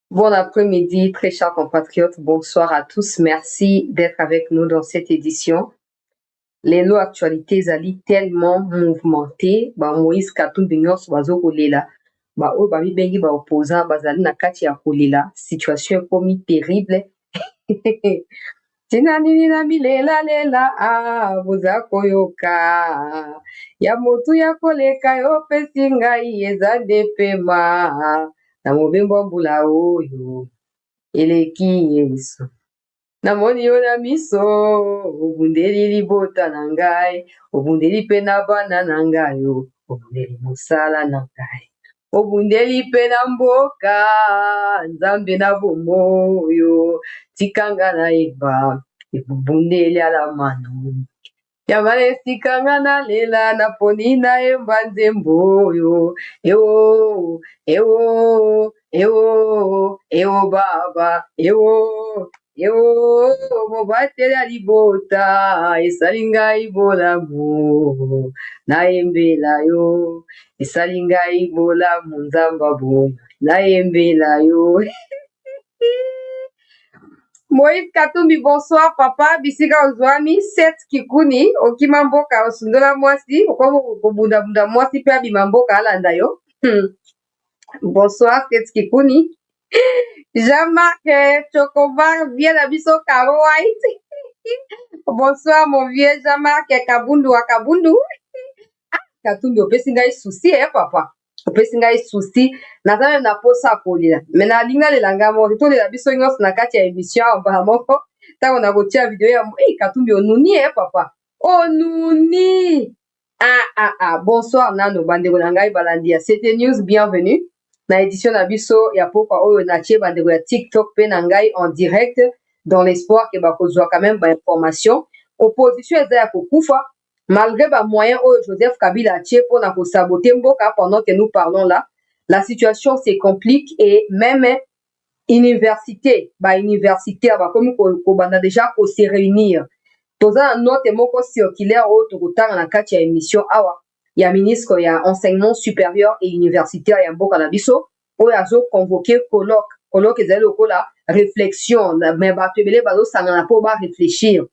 Bon après-midi, très chers compatriotes. Bonsoir à tous. Merci d'être avec nous dans cette édition. Les lots actualités zali tellement mouvementés. Moïse Katumbi nyonso bazo kolela. Oyo bamibengi opposant bazali na kati ya kolela. Situation ekomi terrible. Tina nini na milela lela boza koyoka. Ya motu ya koleka yo pesi ngai eza nde pema. Na mobembo mbula oyo eleki Yesu. Namoni yo na miso obundeli libota na ngai, obundeli mpe na bana na ngai, obundeli mosala na ngai, obundeli mpe na mboka nzambe na bomoyo tikanga na yeba ebubundeli ala mano yamana esikanga na lela na poni na yemba nzembo oyo ewo ewo ewo ewo baba ewo ewo mobateli ya libota esali ngai bolamu nayembela yo esali ngai bolamu nzamba boyo nayembela yo. Moïse Katumbi, bonsoir papa. Bisika ozwami, Seth Kikuni, okima mboka osundola mwasi, okobunda mwasi pe abima mboka alanda yo. Bonsoir Seth Kikuni. Jean-Marc Chocobar, viens la biso Caro White. Bonsoir mon vieux Jean-Marc Kabundu wa Kabundu. Katumbi opesi ngai souci papa. Opesi ngai souci naza na posa kolela me na linga lelanga moko tolela biso nyonso na kati ya émission mbala moko ntango na kotia video ya Katumbi onuni papa onuni bonsoir nano bandeko na ngai balandi ya CT News, bienvenue na édition na biso ya pokwa oyo natie bandeko ya TikTok pe na ngai en direct dans l'espoir ke bakozwa quand même information. Opposition eza ya kokufa malgré moyen Joseph Kabila a tiré pour nous saboter mboka pendant que nous parlons là. La situation se complique et même université, comme on a déjà se réunir. Dans un note moko circulaire autour na kati ya émission awa. Il y a ministre, il y a enseignement supérieur et universitaire ya mboka na biso. Oyo azo convoquer colloque ezali lokola réflexion mais bato ebele bazo sangana po ba réfléchir.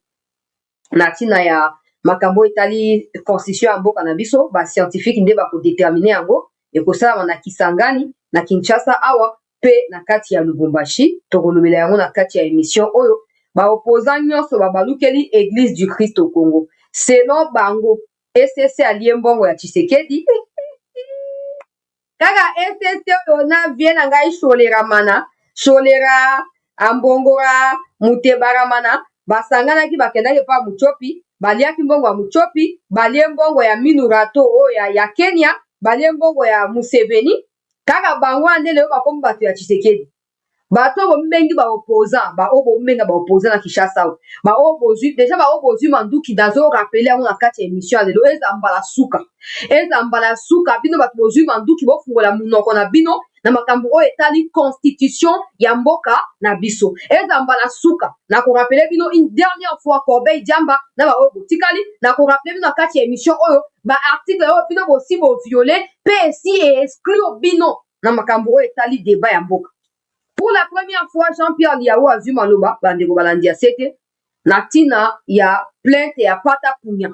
Natina ya makambo etali constitution ya mboka na biso ba scientifique nde bako déterminer yango ekosala na Kisangani na Kinshasa awa pe na kati ya Lubumbashi tokolobela yango na kati ya émission oyo ba opposant nyonso babalukeli église du Christ au Congo selon bango SSC alie mbongo ya Tshisekedi kaka SSC oyo na vie na ngai sholera ambongora mutebara mana basanganaki bakendaki pa Muchopi baliaki mbongo ya Muchopi balie mbongo ya Minurato oyo ya Kenya balie mbongo ya Museveni kaka bango andele yo bakomi bato ya Tshisekedi bato bombengi ba opposant bombenga ba opposant na Kinshasa ba opposu déjà ba opposu manduki dazo rappeler yango na kati ya émission lelo ezambala suka bino bato bozwi manduki bofungola munoko na bino na makambo oyo etali constitution ya mboka na biso ezambala suka na ko rappeler bino une dernière fois Corbeil Diamba na ba oyo botikali na ko rappeler bino na kati ya émission oyo ba article oyo bino bosi bo violer pe si exclure bino na makambo oyo etali débat ya mboka. Pour la première fois, Jean-Pierre Liao a vu Maloba, bandeko balandi ya sete, na tina ya plainte ya pata punya.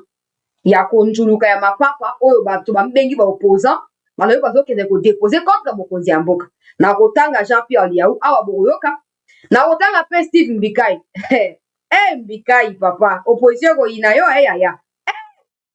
Ya konjuluka ya mapapa, oyo bato bambengi ba opposant, balobi bazokende ko déposer contre mokonzi ya mboka. Na kotanga Jean-Pierre Liao, awa boyoka. Na kotanga pe Steve Mbikai. Mbikai papa, opposition ko ina yo yaya.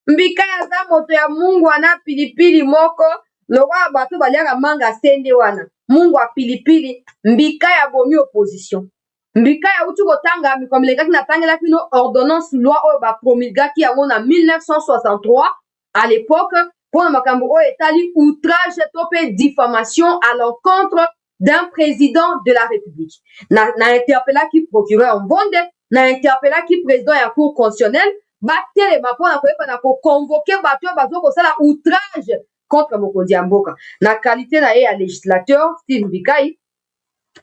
Mbikai aza moto ya Mungu ana pilipili moko, lokwa bato baliaka manga sende wana. Mungu a pilipili Mbikai abomi opposition. Mbikai utu kotanga mikomlekaki na tangela pino ordonnance loi oyo ba promulgaki yango na 1963 à l'époque pour makambo oyo etali outrage topé diffamation à l'encontre d'un président de la République. Na interpellaki procureur Mbonde, na interpellaki président ya cour constitutionnelle, batelema pona koyeba na ko convoquer bato bazo kosala outrage contre mokonzi ya mboka. Na qualité na ye ya législateur Steve Mbikai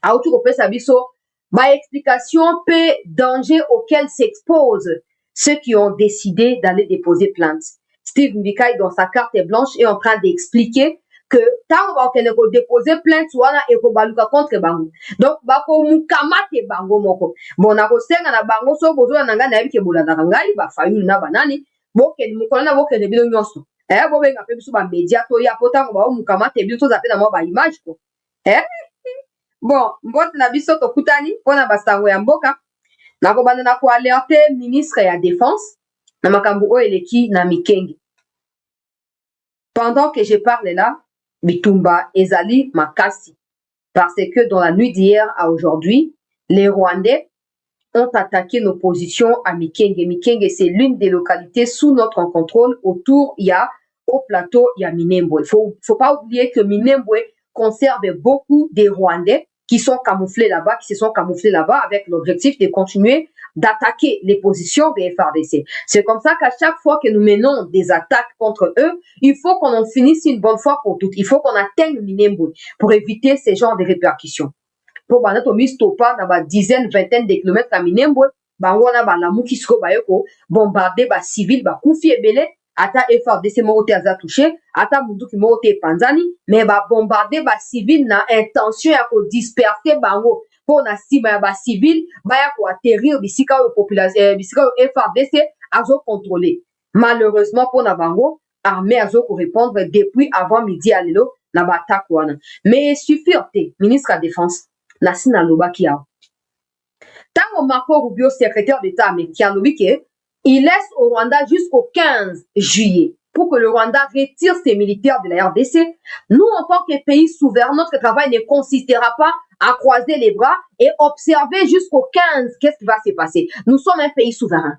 autu kopesa biso ba explication pe danger auquel s'exposent ceux qui ont décidé d'aller déposer plainte. Steve Mbikai dans sa carte blanche est en train d'expliquer que tant bakende ko déposer plainte wana et ko baluka contre bango donc bako mukamate bango moko bon na ko senga na bango so bozo na nga na yebi ke bolanda ngai ba fayulu na banani bokende mukolo na bokende bino nyonso bo benga pe biso ba media to ya potango ba mukamate bino to zape na mo ba image ko bon mbote na biso to kutani pona basango ya mboka na ko banda na ko alerter ministre ya défense na makambo o eleki na Mikenge. Pendant que je parle là, Bitumba ezali makasi. Parce que dans la nuit d'hier à aujourd'hui, les Rwandais ont attaqué nos positions à Mikenge. Mikenge, c'est l'une des localités sous notre contrôle. Autour, il y a, au plateau, il y a Minembwe. Il faut pas oublier que Minembwe conserve beaucoup des Rwandais qui sont camouflés là-bas, qui se sont camouflés là-bas avec l'objectif de continuer d'attaquer les positions des FARDC. C'est comme ça qu'à chaque fois que nous menons des attaques contre eux, il faut qu'on en finisse une bonne fois pour toutes. Il faut qu'on atteigne Minembwe pour éviter ces genres de répercussions. Pour banato mistopa na ba dizaine, vingtaine de kilomètres à Minembwe, bango na ba lamu ki siko bayeko bombarder ba civil ba kufi ebele ata FARDC moko te aza touché, ata mutu ki moko te panzani, mais ba bombarder ba civil na intention ya ko disperser bango. Pour na sima ya ba civil baya ko atterrir bisika o population bisika o FARDC azo contrôler. Malheureusement pour na bango armée azo ko répondre depuis avant midi à lelo na ba attaque wana. Mais suffit ministre de la défense Nasina Lobaki a. Tango Marco Rubio, secrétaire d'État américain, il laisse au Rwanda jusqu'au 15 juillet pour que le Rwanda retire ses militaires de la RDC. Nous, en tant que pays souverain, notre travail ne consistera pas à croiser les bras et observer jusqu'au 15 qu'est-ce qui va se passer. Nous sommes un pays souverain.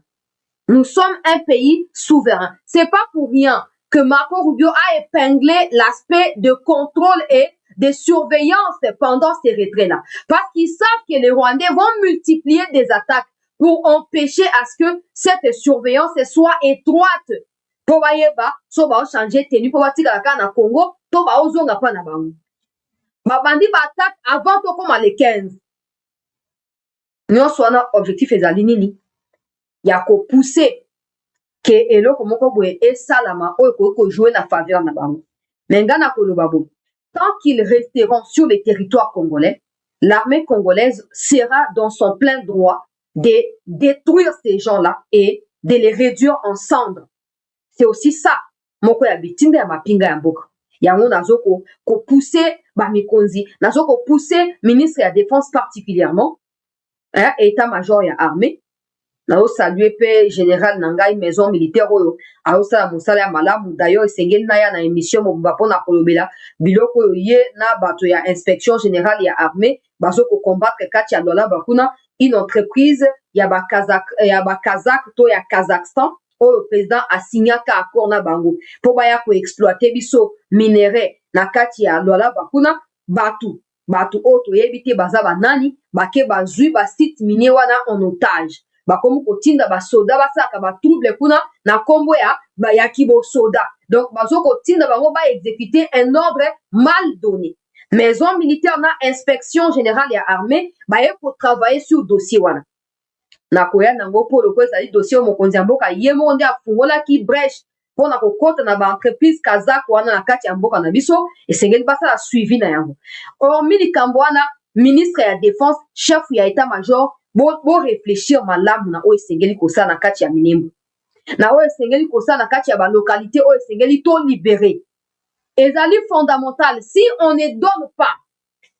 Nous sommes un pays souverain. C'est pas pour rien que Marco Rubio a épinglé l'aspect de contrôle et de surveillance pendant ces retraits-là. Parce qu'ils savent que les Rwandais vont multiplier des attaques pour empêcher à ce que cette surveillance soit étroite. Pour changer tenue, pour na Congo, pour ozonga pa na bango. Babandi ba attaque avant to comme les 15. Nous sommes objectif ezali nini? Ya ko pousser que eloko moko boye esalama oyo ko jouer na faveur na bango. Menga na koloba bo. Tant qu'ils resteront sur le territoire congolais, l'armée congolaise sera dans son plein droit de détruire ces gens-là et de les réduire en cendres. C'est aussi ça. Moko ya bitinga ya mapinga ya mboka. Yango nazo ko pousser ba mikonzi, nazo ko pousser ministre de la défense particulièrement, état-major ya armée. Nao saluer pe général Nangai maison militaire oyo aosala mosala ya malamu d'ailleurs esengeli na ya na émission mobimba mpona kolobela biloko oyo ye na bato ya inspection générale ya armée bazo ko combattre kati ya Douala bakuna une entreprise ya ba Kazakh to ya Kazakhstan oyo président asignaka accord na bango po baya ko exploiter biso minerai na kati ya Douala bakuna batu oyo toyebi te baza banani bake bazwi ba site minier wana en otage. Bakomu kotinda ba soda basaka ba trouble kuna na kombo ya ba yakibo soda. Donc bazo kotinda bango ba exécuter un ordre mal donné. Maison militaire na inspection générale ya armée ba yeko travailler sur dossier wana. Na koya nango polo ko ezali dossier mokonzi mboka yemo nde afungola ki brèche pona ko kota na ba entreprise kazak wana na kati ya mboka na biso esengeli basa la suivi na yango. Hormis likambo wana ministre ya défense chef ya état-major bo réfléchir malamu na oyo esengeli kosala na kati ya Minembwe. Na oyo esengeli kosala na kati ya ba localité oyo esengeli to libérer. Ezali fondamental si on ne donne pas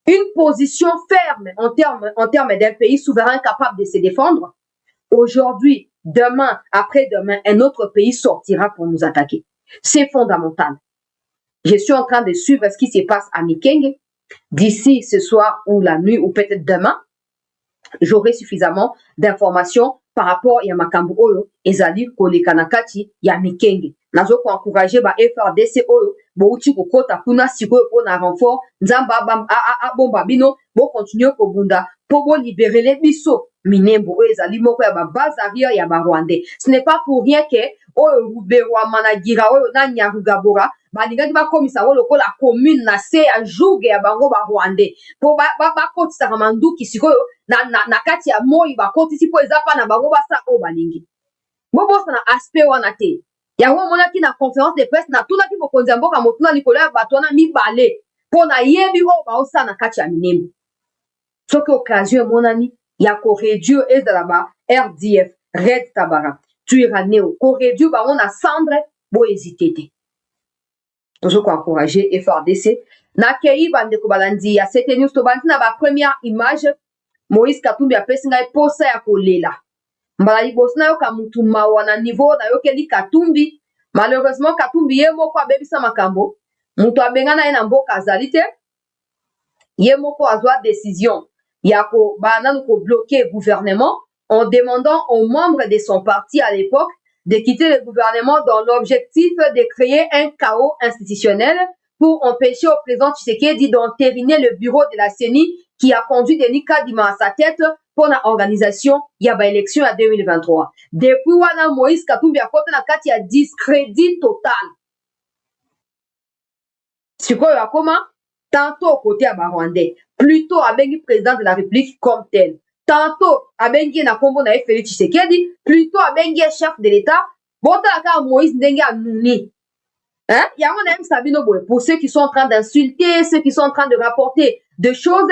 une position ferme en termes d'un pays souverain capable de se défendre. Aujourd'hui, demain, après-demain, un autre pays sortira pour nous attaquer. C'est fondamental. Je suis en train de suivre ce qui se passe à Mikenge. D'ici ce soir ou la nuit ou peut-être demain, j'aurai suffisamment d'informations par rapport à makambo oyo ezali koleka na kati ya Mikenge. Nazo ko encourager ba FARDC oyo bo uti ko kota kuna sikoyo po na renfort nzamba bomba bino bo continuer ko bunda po bo libérer les biso Minembwe oyo ezali moko ya ba base arrière ya ba Rwandais. Ce n'est pas pour rien que oyo Ruberwa Managira oyo na Nyarugabora balingaki bakomisa ngo lokola commune na se ya juge ya bango ba Rwandais po bakotisaka manduki sikoyo na kati ya moi bakotisi po eza pa na bango basa oyo balingi bobosa na aspect wana te yango omonaki na conférence de presse natunaki mokonzi ya mboka motuna likolo ya bato wana mibale mpo nayebi oyo baosala na kati ya minembo soki occasion emonani ya koréduire ezala ba RDF Red Tabara Twirwaneho koréduire bango na cendre bohésite te tozokoencourage FRDC nakei bandeko balandi ya Sete News tobandi na bapremière image Moïse Katumbi apesi ngai posa ya kolela mbala liboso nayoka mutu mawa na niveau nayokeli Katumbi malheureusement Katumbi ye moko abebisa makambo mutu abengana ye na mboka azali te ye moko azwa décision ya bananu kobloquer gouvernement en demandant aux membres de son parti à l'époque de quitter le gouvernement dans l'objectif de créer un chaos institutionnel pour empêcher au président Tshisekedi d'entériner le bureau de la CENI qui a conduit Denis Kadima à sa tête pour l'organisation ya ba élection à 2023. Depuis wana Moïse Katumbi a kota na kati ya discrédit total. Sikoyo akoma tantôt côté à Rwandais, plutôt abengi président de la République comme tel. Tantôt abengi na kombo na Félix Tshisekedi, plutôt abengi chef de l'État. Botalaka Moïse ndenge anuni. Hein? Yango na Sabino Boy pour ceux qui sont en train d'insulter, ceux qui sont en train de rapporter des choses.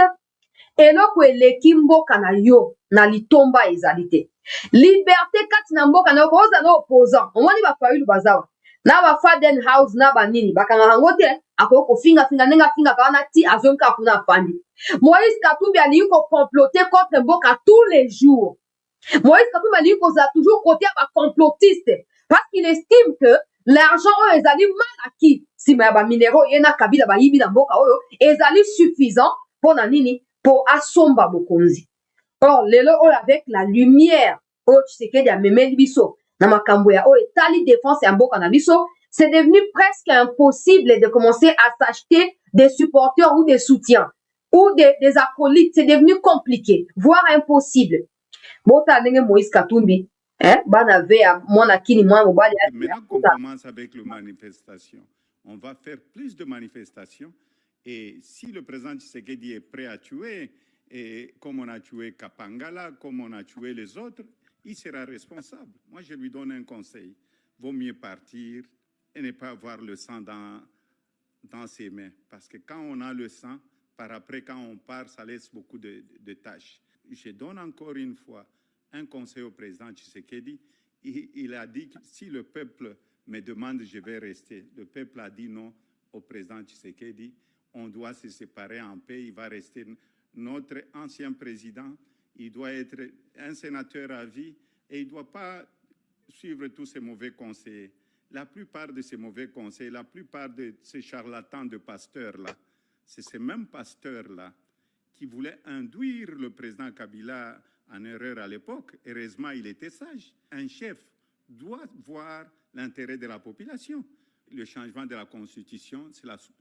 Eloko eleki mboka na yo na litomba ezalite. Liberté kati na mboka na oza na opposant. Omoni ba fayulu bazawa. Na ba Faden House na ba nini bakanga hango te akoko finga nenga kana ti azonka kuna fandi. Moïse Katumbi ali ko comploter contre mboka tous les jours. Moïse Katumbi ali ko za toujours côté ba complotiste parce qu'il estime que l'argent ezali mal acquis si ba minéraux yena kabila ba yibi na mboka oyo ezali suffisant pour na nini pour asomba bokonzi. Or lelo oyo avec la lumière oyo Tshisekedi amemeli biso na makambo ya oyo etali défense ya mboka na biso, c'est devenu presque impossible de commencer à s'acheter des supporters ou des soutiens ou des acolytes. C'est devenu compliqué, voire impossible. Bota ndenge Moïse Katumbi, bana vea mwana kini mwana mobali. Maintenant qu'on commence avec les manifestations, on va faire plus de manifestations. Et si le président Tshisekedi est prêt à tuer, et comme on a tué Kapangala, comme on a tué les autres, il sera responsable. Moi, je lui donne un conseil. Vaut mieux partir et ne pas avoir le sang dans ses mains. Parce que quand on a le sang, par après, quand on part, ça laisse beaucoup de tâches. Je donne encore une fois un conseil au président Tshisekedi. Il a dit que si le peuple me demande, je vais rester. Le peuple a dit non au président Tshisekedi. On doit se séparer en paix. Il va rester notre ancien président. Il doit être un sénateur à vie et il ne doit pas suivre tous ces mauvais conseils. La plupart de ces mauvais conseils, la plupart de ces charlatans de pasteurs-là, c'est ces mêmes pasteurs-là qui voulaient induire le président Kabila en erreur à l'époque. Heureusement, il était sage. Un chef doit voir l'intérêt de la population. Le changement de la Constitution,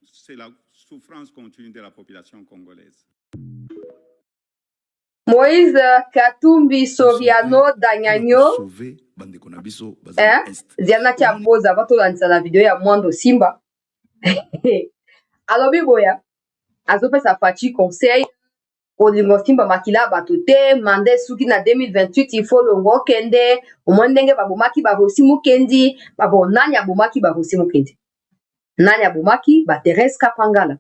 c'est la souffrance continue de la population congolaise. Moïse Katumbi Soriano Danyagno Diana tia poza bato lanisa na video ya Mwando Simba alobi boya azopesa Fachi conseil olingo Simba makila bato te mande suki na 2028 il faut longo kende omondenge babomaki barosi mukendi babo nani abomaki barosi mukendi nani abomaki ba Thérèse Kapangala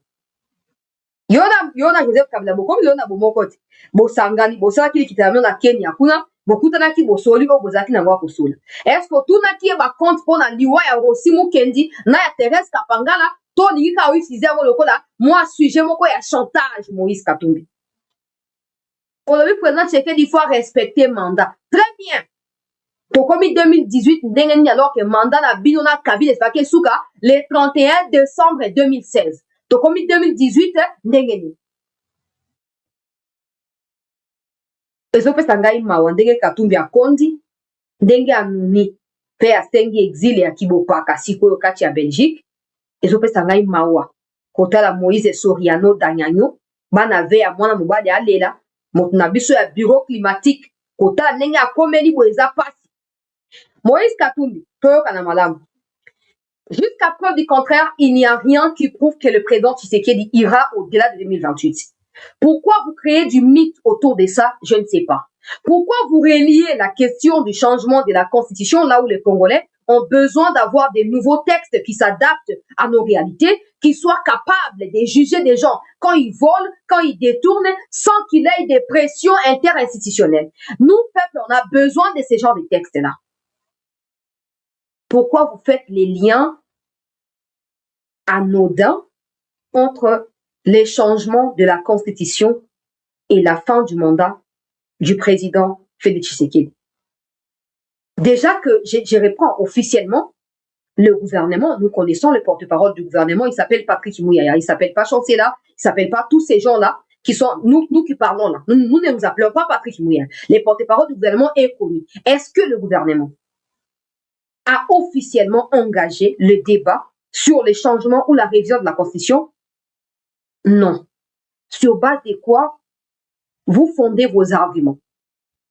Yona Joseph Kabila bokomi yona bomokoti bosangani bosalaki likitano na Kenya kuna bokutanaki bosoli o bozaki na ngwa kosola est-ce que tunaki e ba compte pona liwa ya Rosi Mukendi na ya Thérèse Kapangala to lingika utiliser ngo lokola moi sujet moko ya chantage Moïse Katumbi pour le président Tshisekedi il faut respecter mandat très bien tokomi 2018 ndenge ni alors que mandat na bino na Kabila espake suka le 31 décembre 2016 tokomi 2018 ndenge ni ezopesa ngai mawa ndenge Katumbi akondi ndenge anuni pe asengi exil ya kibopaka sikoyo kati ya Belgique ezopesa ngai mawa kotala Moïse Soriano Danyagno bana ve ya mwana mobali alela moto na biso ya bureau climatique kotala ndenge akomeli boeza pasi Moïse Katumbi toyoka na malamu. Jusqu'à preuve du contraire, il n'y a rien qui prouve que le président Tshisekedi ira au-delà de 2028. Pourquoi vous créez du mythe autour de ça? Je ne sais pas. Pourquoi vous reliez la question du changement de la Constitution là où les Congolais ont besoin d'avoir des nouveaux textes qui s'adaptent à nos réalités, qui soient capables de juger des gens quand ils volent, quand ils détournent, sans qu'il ait des pressions interinstitutionnelles. Nous, peuple, on a besoin de ces genres de textes-là. Pourquoi vous faites les liens anodins entre les changements de la Constitution et la fin du mandat du président Félix Tshisekedi? Déjà que je reprends officiellement le gouvernement, nous connaissons le porte-parole du gouvernement, il s'appelle Patrick Mouyaya, il s'appelle pas Chancela, il s'appelle pas tous ces gens-là qui sont, nous qui parlons là, nous ne nous appelons pas Patrick Mouyaya. Les porte-parole du gouvernement est connu. Est-ce que le gouvernement a officiellement engagé le débat sur les changements ou la révision de la Constitution? Non. Sur base de quoi vous fondez vos arguments?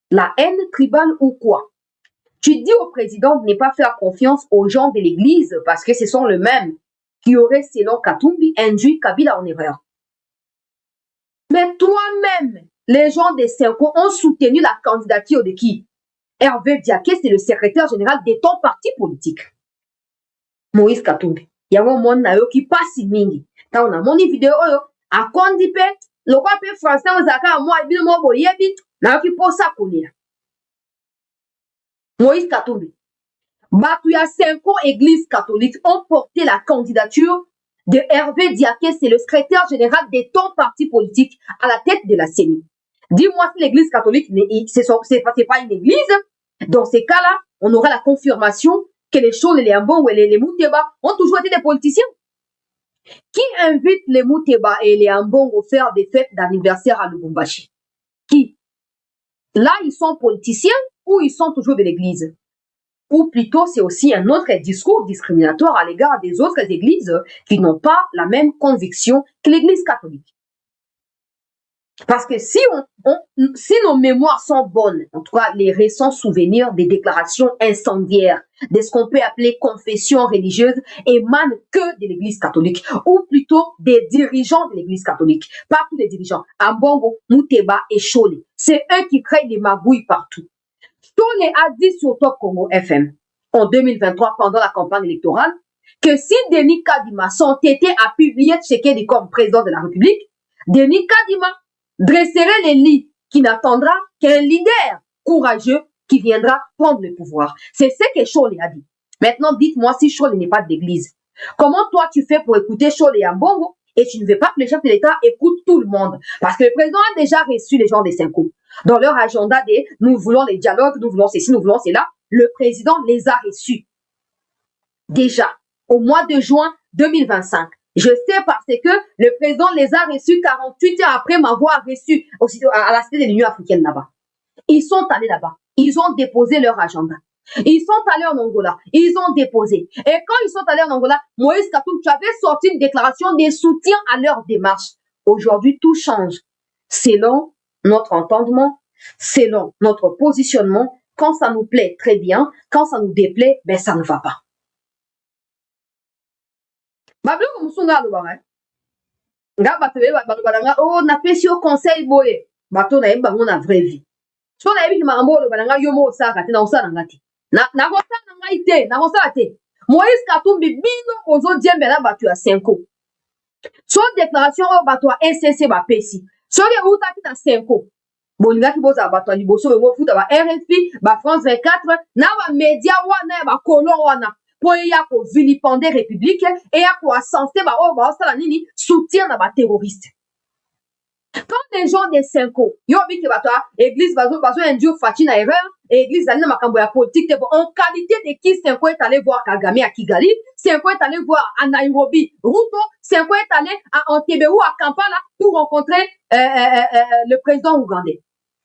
La haine tribale ou quoi? Tu dis au président de ne pas faire confiance aux gens de l'Église parce que ce sont les mêmes qui auraient, selon Katumbi, induit Kabila en erreur. Mais toi-même, les gens des Senko ont soutenu la candidature de qui? Hervé Diaké, c'est le secrétaire général de ton parti politique. Moïse Katumbi. Il y a un monde qui passe mingi. Quand on a mon vidéo, à Kondipe, le roi français, on a moi, et bien, moi, boyebi, n'a qui pose ça pour lui. Moïse Katumbi. Batuya 5 églises catholiques ont porté la candidature de Hervé Diaké, c'est le secrétaire général de ton parti politique à la tête de la CENI. Dis-moi si l'église catholique, c'est pas une église. Dans ces cas-là, on aura la confirmation que les Chol, les Ambon et les Mouteba ont toujours été des politiciens. Qui invite les Mouteba et les Ambon à faire des fêtes d'anniversaire à Lubumbashi? Qui? Là, ils sont politiciens ou ils sont toujours de l'église? Ou plutôt, c'est aussi un autre discours discriminatoire à l'égard des autres églises qui n'ont pas la même conviction que l'église catholique. Parce que si nos mémoires sont bonnes, en tout cas les récents souvenirs des déclarations incendiaires, de ce qu'on peut appeler confession religieuse, émanent que de l'église catholique, ou plutôt des dirigeants de l'église catholique. Pas tous les dirigeants. Ambongo, Mouteba et Chole. C'est eux qui créent des magouilles partout. Chole a dit sur Top Congo FM en 2023 pendant la campagne électorale que si Denis Kadima s'entêtait à publier Tshisekedi comme président de la République, Denis Kadima dresserait les lits qui n'attendra qu'un leader courageux qui viendra prendre le pouvoir. C'est ce que Chole a dit. Maintenant, dites-moi si Chole n'est pas d'église. Comment toi tu fais pour écouter Chole et Ambongo et tu ne veux pas que le chef de l'État écoute tout le monde? Parce que le président a déjà reçu les gens des 5 coups. Dans leur agenda des « nous voulons les dialogues, nous voulons ceci, nous voulons cela », le président les a reçus. Déjà, au mois de juin 2025. Je sais parce que le président les a reçus 48 heures après m'avoir reçu à la Cité de l'Union africaine là-bas. Ils sont allés là-bas. Ils ont déposé leur agenda. Ils sont allés en Angola. Ils ont déposé. Et quand ils sont allés en Angola, Moïse Katumbi, tu avais sorti une déclaration de soutien à leur démarche. Aujourd'hui, tout change. Selon notre entendement, selon notre positionnement, quand ça nous plaît, très bien. Quand ça nous déplaît, ben ça ne va pas. Bablo musunga lobanga. Nga batebe balobanga oh na pesi au conseil boye. Bato na yeba ngona vraie vie. So na yebi ki makambo lobanga yo mo osaka te na osala ngati. Na kosala ngai te, na kosala te. Moïse Katumbi bino ozo diembela bato ya 5 ans. So déclaration o bato ya NCC ba pesi. So ke uta ki na 5 ans. Bolinga ki boza bato ya liboso ngo futa ba RFI, ba France 24, na ba media wana ba kolon wana. Pour y a ko vilipender république et y a ko ascenser ba o ba sala nini soutien na ba terroriste. Quand les gens des 5 ans, yo bi ke bato église bazo induire fati na erreur, église ali na makambo ya politique en qualité de qui 5 ans est allé voir Kagame à Kigali, 5 ans est allé voir à Nairobi, Ruto, 5 ans est allé à Entebbe ou à Kampala pour rencontrer le président ougandais.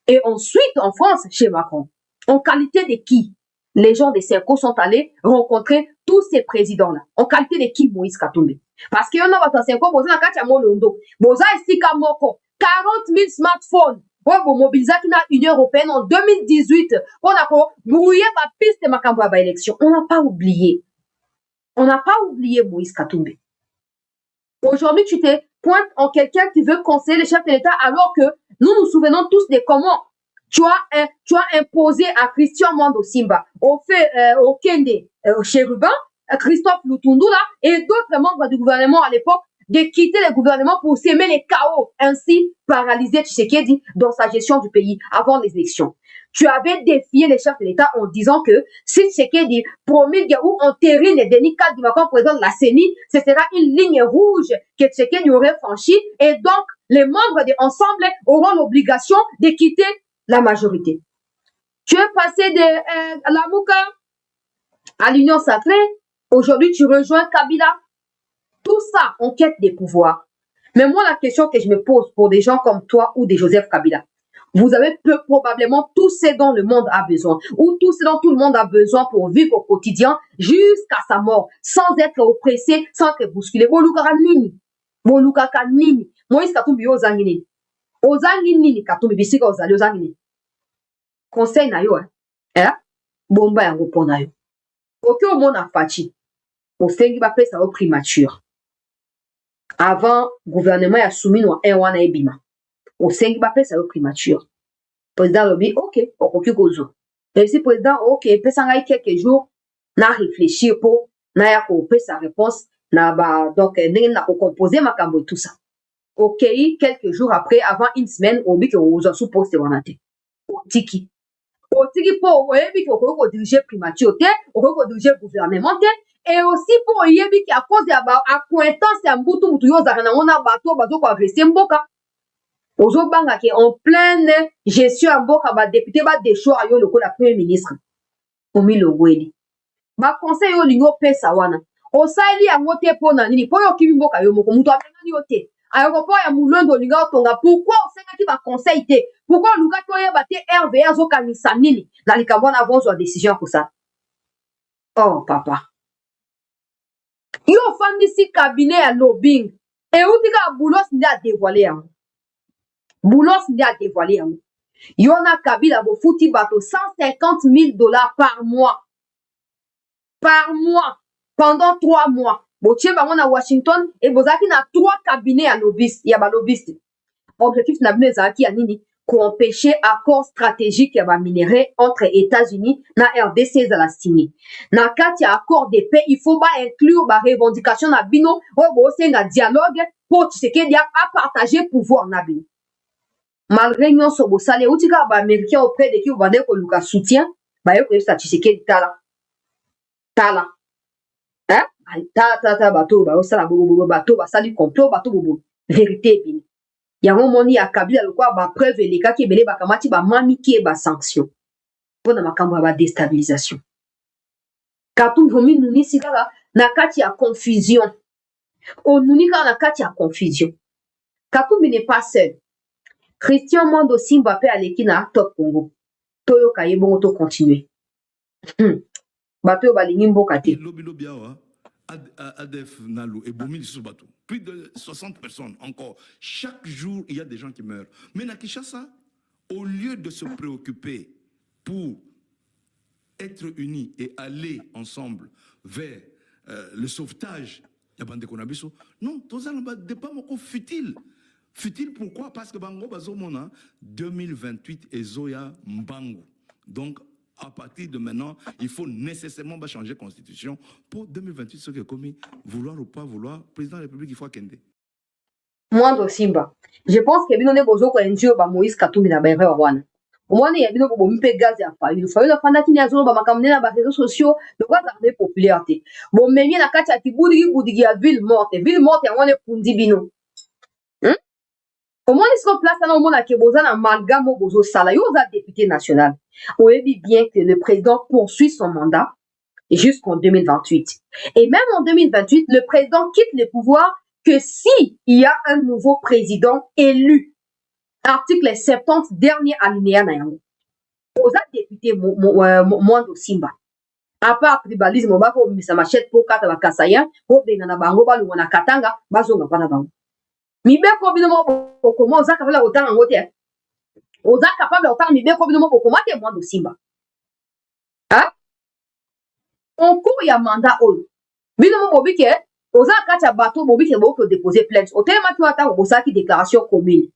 Et ensuite en France chez Macron. En qualité de qui? Les gens des 5 ans sont allés rencontrer tous ces présidents-là. En qualité de qui Moïse Katumbi? Parce qu'il y en a dans 5 ans, boza na kati ya molondo. Boza esika moko. 40 000 smartphones. Pour mobiliser l'Union européenne en 2018. On a brouillé ma piste de makambo à élection. On n'a pas oublié. On n'a pas oublié Moïse Katumbi. Aujourd'hui, tu te pointes en quelqu'un qui veut conseiller le chef de l'État alors que nous nous souvenons tous de comment Tu as imposé à Christian Mwando Simba, au Kende Chérubin, Christophe Lutundula et d'autres membres du gouvernement à l'époque de quitter le gouvernement pour s'aimer les chaos, ainsi paralyser Tshisekedi dans sa gestion du pays avant les élections. Tu avais défié les chefs de l'État en disant que si Tshisekedi promulgue ou entérine Denis Kadima comme président de la CENI, ce sera une ligne rouge que Tshisekedi aurait franchie et donc les membres de Ensemble auront l'obligation de quitter la majorité. Tu es passé de la Mouka à l'Union sacrée. Aujourd'hui, tu rejoins Kabila. Tout ça en quête des pouvoirs. Mais moi, la question que je me pose pour des gens comme toi ou des Joseph Kabila, vous avez probablement tout ce dont le monde a besoin, ou tout ce dont tout le monde a besoin pour vivre au quotidien jusqu'à sa mort, sans être oppressé, sans être bousculé. Bolukaka nini. Moïse Katumbi ozangini. Ozangi nini Katumbi bisika ozali ozangini. Conseil na yo, bomba yango pona yo. Oke omona fachi. Osengi bapesa o primature. Avant gouvernement ya soumis no wana ebima. Osengi bapesa o primature. Président lobi, ok, okoki kozo. Et si président, ok, pesa ngai quelques jours, na réfléchir pour na ya ko pesa réponse na ba donc ndenge na ko composer makambo et tout ça. Ok, quelques jours après, avant une semaine, obi ke ozo sous poste wana te. Otiki po oyebi ke okoki ko diriger primature te, okoki ko diriger gouvernement te. Et aussi pour oyebi ke à cause ya ba acquaintance ya mbutu mutu yo zaka nango na bato bazo ko agresser mboka. Ozo banga ke en pleine gestion ya mboka ba député ba déchoir yo lokola premier ministre. Omi longweli. Ba conseil yo lingo pesa wana. Osali yango te pona nini? Po yo kimi mboka yo moko mutu abengani yo te. Aéroport ya Mulongo linga otonga. Pourquoi osengaki ba conseil te? Pourquoi luka toyeba te RVA zo kanisa nini? Na likambo na avance wa décision pour ça. Oh papa. Yo fandisi cabinet ya lobbying. Et utika Boulos ndi a dévoilé yango. Boulos ndi a dévoilé yango. Yona Kabila bo futi bato $150 000 par mois. Par mois. Pendant 3 mois. Bo tche bango na Washington et bozaki na 3 cabinets ya lobbyiste. Ya ba lobbyiste. Objectif na bino ezalaki ya nini? Ko empêcher accord stratégique ya ba minerais entre États-Unis na RDC za la signé. Na kati ya accord de paix, il faut ba inclure ba revendication na bino o bo senga dialogue pour Tshisekedi a partager pouvoir na bino. Malgré nyonso bosale utika ba américain auprès de qui vous bandez ko luka soutien, ba yo ko yesa Tshisekedi tala. Ta bato ba osala bobo bato basali complot bato bobo. Vérité bini. Yango moni ya Kabila lokwa ba preuve eleka ki ebele bakamati ba mami ki e ba sanction. Pona makambo ya ba déstabilisation. Katumbi vomi nuni sikaka na kati ya confusion. Onuni kaka na kati ya confusion. Katumbi n'est pas seul. Christian Mwando Simba pe aleki na Top Congo. Toyo kaye bongo to continuer. Bato balingi mboka te. ADF Nalo et Boumil Soubato. Plus de 60 personnes encore. Chaque jour, il y a des gens qui meurent. Mais na Kinshasa, au lieu de se préoccuper pour être unis et aller ensemble vers le sauvetage, non, tout ça n'est pas futile. Futile pourquoi? Parce que Bango Bazomona 2028 et Zoya Mbangu. Donc, à partir de maintenant, il faut nécessairement changer la constitution pour 2028, ce qui est commis, vouloir ou pas vouloir, président de la République, il faut Kende. Mwando Simba. Je pense que binone bozo ko NGO ba Moïse Katumbi na bayre wana. Omwana ya bino bo mpe gaz ya fa. Il faut la fanda kini azo ba makamne na ba réseaux sociaux, le quoi ça fait popularité. Bon menye na kati ya kibudigi ya ville morte ya wana pundi bino. Au moins, ils sont placés dans le monde à Keboza, dans Malgamo, Bozo Sala, ils sont députés nationaux. On dit bien que le président poursuit son mandat jusqu'en 2028. Et même en 2028, le président quitte le pouvoir que si il y a un nouveau président élu. Article 70, dernier alinéa na yango. Aux députés Mwando Simba. À part tribalisme, on va mettre sa machette pour kata ba kasaya, pour benana bango ba luwana katanga, bazonga pana bango. Mibeko binomo pokoma oza capable otanga ngote. Oza capable otanga mibeko binomo pokoma te Mwando Simba. En cours ya mandat oyo. Binomo bobike oza kati ya bateau bobike boko déposer plainte. Otema tu ata obosaki déclaration commune.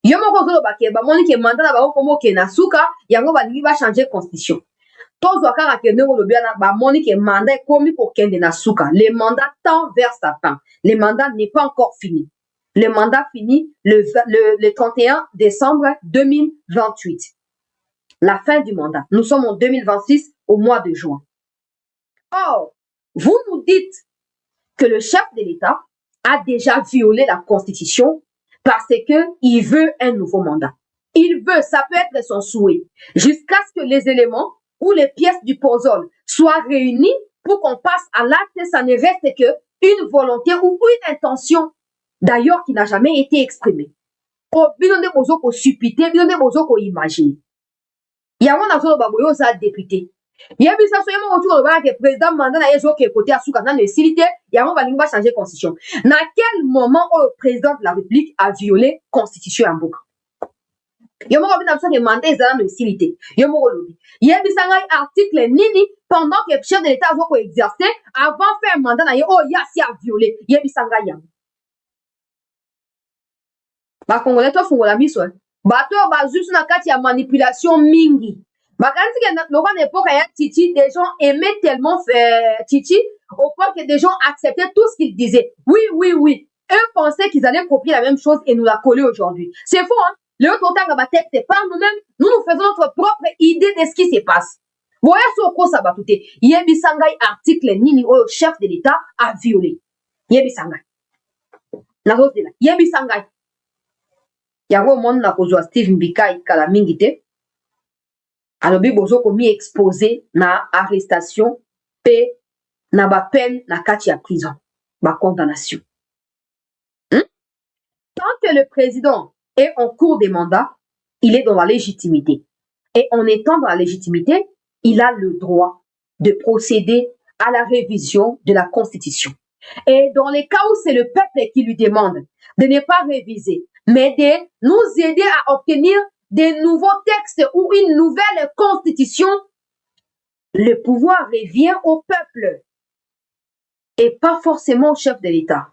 Yo moko ozoloba ke bamoni ke mandat na bango komo ke na suka yango balingi changer constitution. Tozwa kaka ke ndenge olobi wana bamoni ke mandat ekomi kokende na suka. Le mandat tend vers sa fin. Le mandat n'est pas encore fini. Le mandat finit le 31 décembre 2028. La fin du mandat. Nous sommes en 2026 au mois de juin. Or, vous nous dites que le chef de l'État a déjà violé la Constitution parce qu'il veut un nouveau mandat. Il veut, ça peut être son souhait, jusqu'à ce que les éléments ou les pièces du puzzle soient réunies pour qu'on passe à l'acte. Ça ne reste qu'une volonté ou une intention, d'ailleurs, qui n'a jamais été exprimée. Oh, bino nde bozo ko suppiter, bino nde bozo ko imaginer. Yango na zolo baboyo za député. Yebisa so yemo otu oloba ke président mandat na yezo ke côté asuka na necessité, yango balingi ba changer constitution. Na quel moment le président de la République a violé constitution ya mboka? Yomo ko bina so ke mandat ezala na necessité. Yomo ko lobi. Yebisa ngai article nini pendant que chef de l'État zo ko exercer avant faire mandat na ye oh ya si a violé. Yebisa ngai yango. Ba Congolais to fungola miso. Bato bazusu na kati ya manipulation mingi. Bakanzi ke loka na époque ya Titi, des gens aimaient tellement Titi au point que des gens acceptaient tout ce qu'il disait. Oui, oui, oui. Eux pensaient qu'ils allaient copier la même chose et nous la coller aujourd'hui. C'est faux, hein? Le autre texte par nous-mêmes, nous faisons notre propre idée de ce qui se passe. Voyez ce qu'on ça va tout. Yebi Sangai article nini au chef de l'État a violé. Yebi Sangai. Yebi Sangai. Yango mon na kozwa Steve Mbika ikala mingi te. Alobi bozo komi exposé na arrestation pe na ba peine na kati ya prison, ba condamnation. Tant que le président est en cours des mandats, il est dans la légitimité. Et en étant dans la légitimité, il a le droit de procéder à la révision de la Constitution. Et dans les cas où c'est le peuple qui lui demande de ne pas réviser, mais de nous aider à obtenir des nouveaux textes ou une nouvelle constitution, le pouvoir revient au peuple et pas forcément au chef de l'État.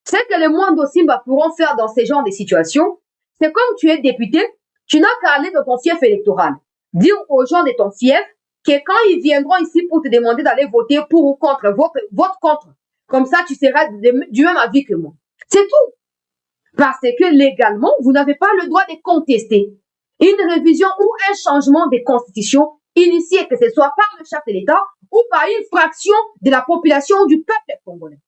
Ce que les moindres Simba pourront faire dans ce genre de situations, c'est comme tu es député, tu n'as qu'à aller dans ton fief électoral. Dire aux gens de ton fief que quand ils viendront ici pour te demander d'aller voter pour ou contre, vote contre. Comme ça, tu seras du même avis que moi. C'est tout. Parce que légalement, vous n'avez pas le droit de contester une révision ou un changement de constitution initié, que ce soit par le chef de l'État ou par une fraction de la population ou du peuple congolais.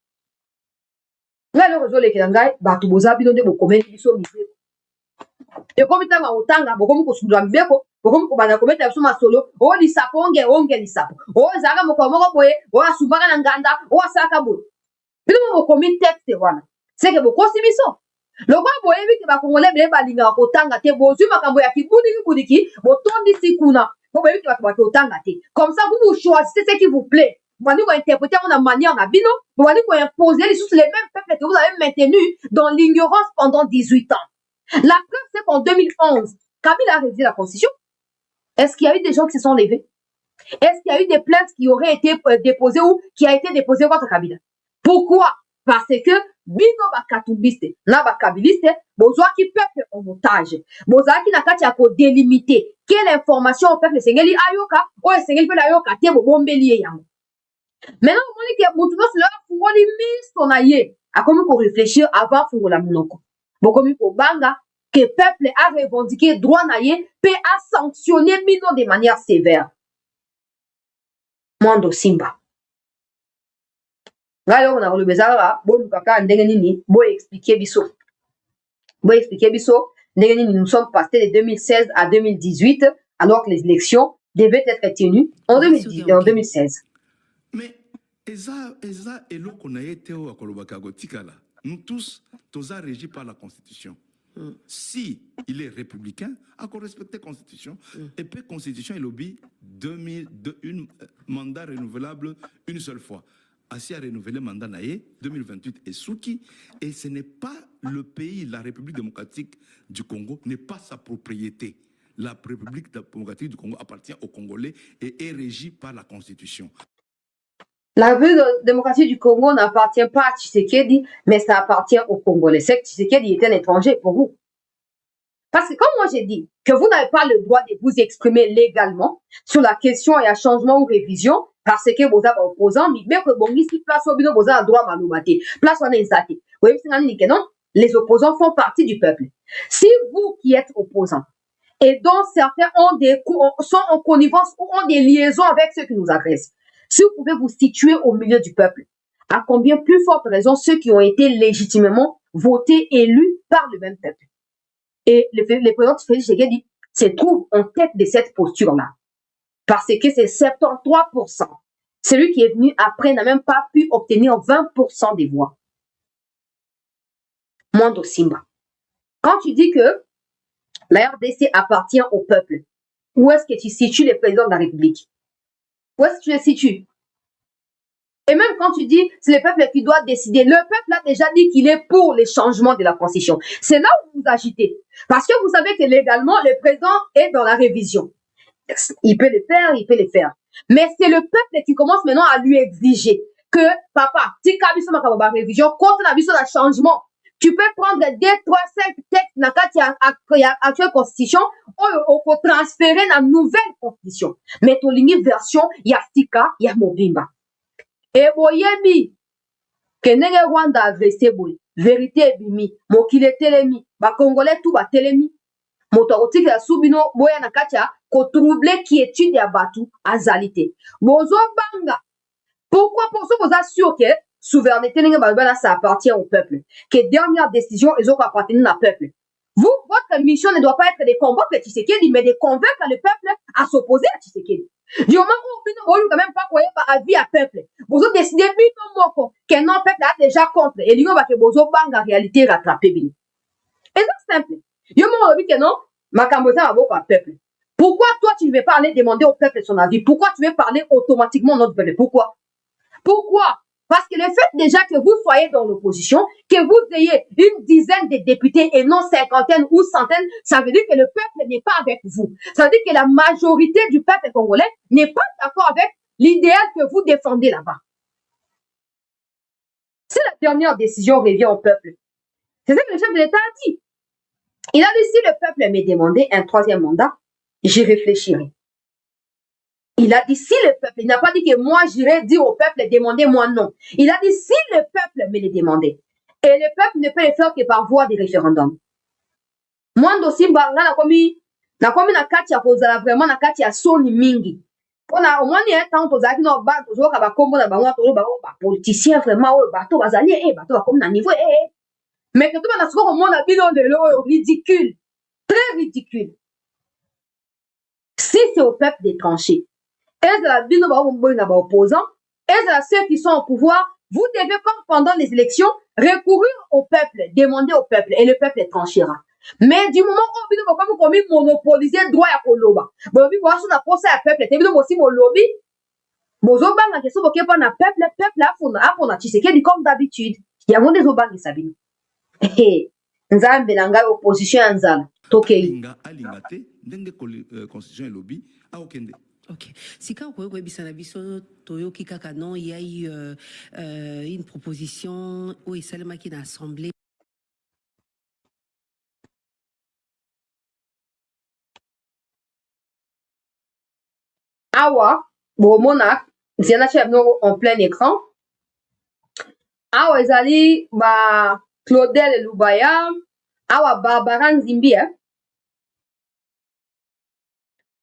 Loko boyebi ke bakongolais bele balingaka kotanga te bozwi makambo ya kibudiki botondisi kuna boyebi ke bato bakotanga te. Comme ça vous choisissez ce qui vous plaît. Vous allez interpréter en manière na bino, vous allez imposer les mêmes peuples que vous avez maintenus dans l'ignorance pendant 18 ans. La preuve c'est qu'en 2011, Kabila a révisé la constitution. Est-ce qu'il y a eu des gens qui se sont levés? Est-ce qu'il y a eu des plaintes qui auraient été déposées ou qui a été déposée contre Kabila? Pourquoi? Parce que bino bakatumbiste na bakabiliste bozwaki peuple en otage bozalaki na kati ya kodelimite quelle information au peuple esengeli ayoka oyo esengeli mpe ayoka te bobombeli ye yango. Maintenant omoni ke motu nyonso lelo afungoli miso na ye akomi korefléchir avant afungola monoko bokomi kobanga que peuple a revendiqué droit na ye mpe a sanctionné bino de manière sévère. Mwando Simba Ngaloko na kolobezaka bolukaka ndenge nini bo expliquer biso ndenge nini nous sommes passés de 2016 à 2018 alors que les élections devaient être tenues en 2016. Mais eza eloko na ye te oyo akolobaka kotikala. Nous tous toza régis par la Constitution. Si il est républicain, à respecter la Constitution, et puis Constitution il obéit un mandat renouvelable une seule fois. Assis à renouveler le mandat naïe 2028 et Souki, et ce n'est pas le pays, la République démocratique du Congo n'est pas sa propriété. La République démocratique du Congo appartient aux Congolais et est régie par la Constitution. La République démocratique du Congo n'appartient pas à Tshisekedi, mais ça appartient aux Congolais. C'est que Tshisekedi est un étranger pour vous. Parce que comme moi j'ai dit que vous n'avez pas le droit de vous exprimer légalement sur la question et à changement ou révision parce que vous avez opposant, mais bien que bon ici place au bino vous avez droit malobate, place on est insaté. Vous voyez que non, les opposants font partie du peuple. Si vous qui êtes opposants et dont certains sont en connivence ou ont des liaisons avec ceux qui nous agressent, si vous pouvez vous situer au milieu du peuple, à combien plus forte raison ceux qui ont été légitimement votés, élus par le même peuple. Et le président Félix Tshisekedi se trouve en tête de cette posture-là. Parce que c'est 73%. Celui qui est venu après n'a même pas pu obtenir 20% des voix. Mwando Simba. Quand tu dis que la RDC appartient au peuple, où est-ce que tu situes le président de la République? Où est-ce que tu le situes? Et même quand tu dis c'est le peuple qui doit décider, le peuple a déjà dit qu'il est pour les changements de la Constitution. C'est là où vous agitez. Parce que vous savez que légalement, le président est dans la révision. Il peut le faire, il peut le faire. Mais c'est le peuple qui commence maintenant à lui exiger que, papa, si tu as une révision, contre la vision de changement, tu peux prendre 2, 3, 5 textes dans l'actuelle constitution ou transférer dans la nouvelle constitution. Mais ton ligne version, il y a Sika, il y a Mobimba. Et boyebi, que nenge Rwanda agressé boy, vérité bimi, mokile telemi, ba Congolais tout ba telemi. Motoroti la subino boya na katia ko troubler qui étude ya batu azalité. Bozo banga. Pourquoi pour ça vous assure que souveraineté nenge ba ça appartient au peuple. Que dernière décision ils ont appartenir au peuple. Vous, votre mission ne doit pas être de combattre Tshisekedi, mais de convaincre le peuple à s'opposer à Tshisekedi. Du moment où vous ne même pas croyez par avis à peuple, vous avez décidé que non, peuple a déjà contre, et l'union va que vous avez en réalité rattraper. Et c'est simple. Du moment où que non, ma cambosa va beaucoup à peuple. Pourquoi toi tu ne veux pas aller demander au peuple son avis? Pourquoi tu veux parler automatiquement notre peuple? Pourquoi? Pourquoi? Parce que le fait déjà que vous soyez dans l'opposition, que vous ayez une dizaine de députés et non cinquantaine ou centaines, ça veut dire que le peuple n'est pas avec vous. Ça veut dire que la majorité du peuple congolais n'est pas d'accord avec l'idéal que vous défendez là-bas. Si la dernière décision revient au peuple, c'est ça que le chef de l'État a dit. Il a dit, si le peuple me demandait un troisième mandat, j'y réfléchirai. Il a dit, si le peuple, il n'a pas dit que moi, j'irai dire au peuple, demandez-moi non. Il a dit, si le peuple me le demandait. Et le peuple ne peut le faire que par voie de référendum. Moi, aussi, na kati ya kozala vraiment na kati ya soni mingi. Pona, au moins, il y a un temps, tozaki no ba, tozoka ba kombo na bango, tozoka ba politicien vraiment, bato bazali, bato ba comme na niveau, Mais que tout le monde a souvent au monde a bidon de l'eau ridicule. Très ridicule. Si c'est au peuple de trancher, et la bino ba opposants, et ceux qui sont au pouvoir, vous devez, comme pendant les élections, recourir au peuple, demander au peuple, et le peuple tranchera. Mais du moment où bino ba comme monopoliser droit à koloba, bon bi boaso na posa à peuple, te bino aussi mon lobby, bozo banga keso boke pa na peuple a pour na Tshisekedi comme d'habitude. Il y a mon des obangi sabino. Nzambe na ngai opposition ya nzala tokei alinga te ndenge constitution et lobby a okende. Ok. Si quand vous avez biso toyoki kaka non, il y a eu une proposition où il s'est qui dans l'Assemblée. Awa bomona ziana chef no en plein écran. Awa ezali ba Claudel Lubaya, awa Barbara Nzimbi.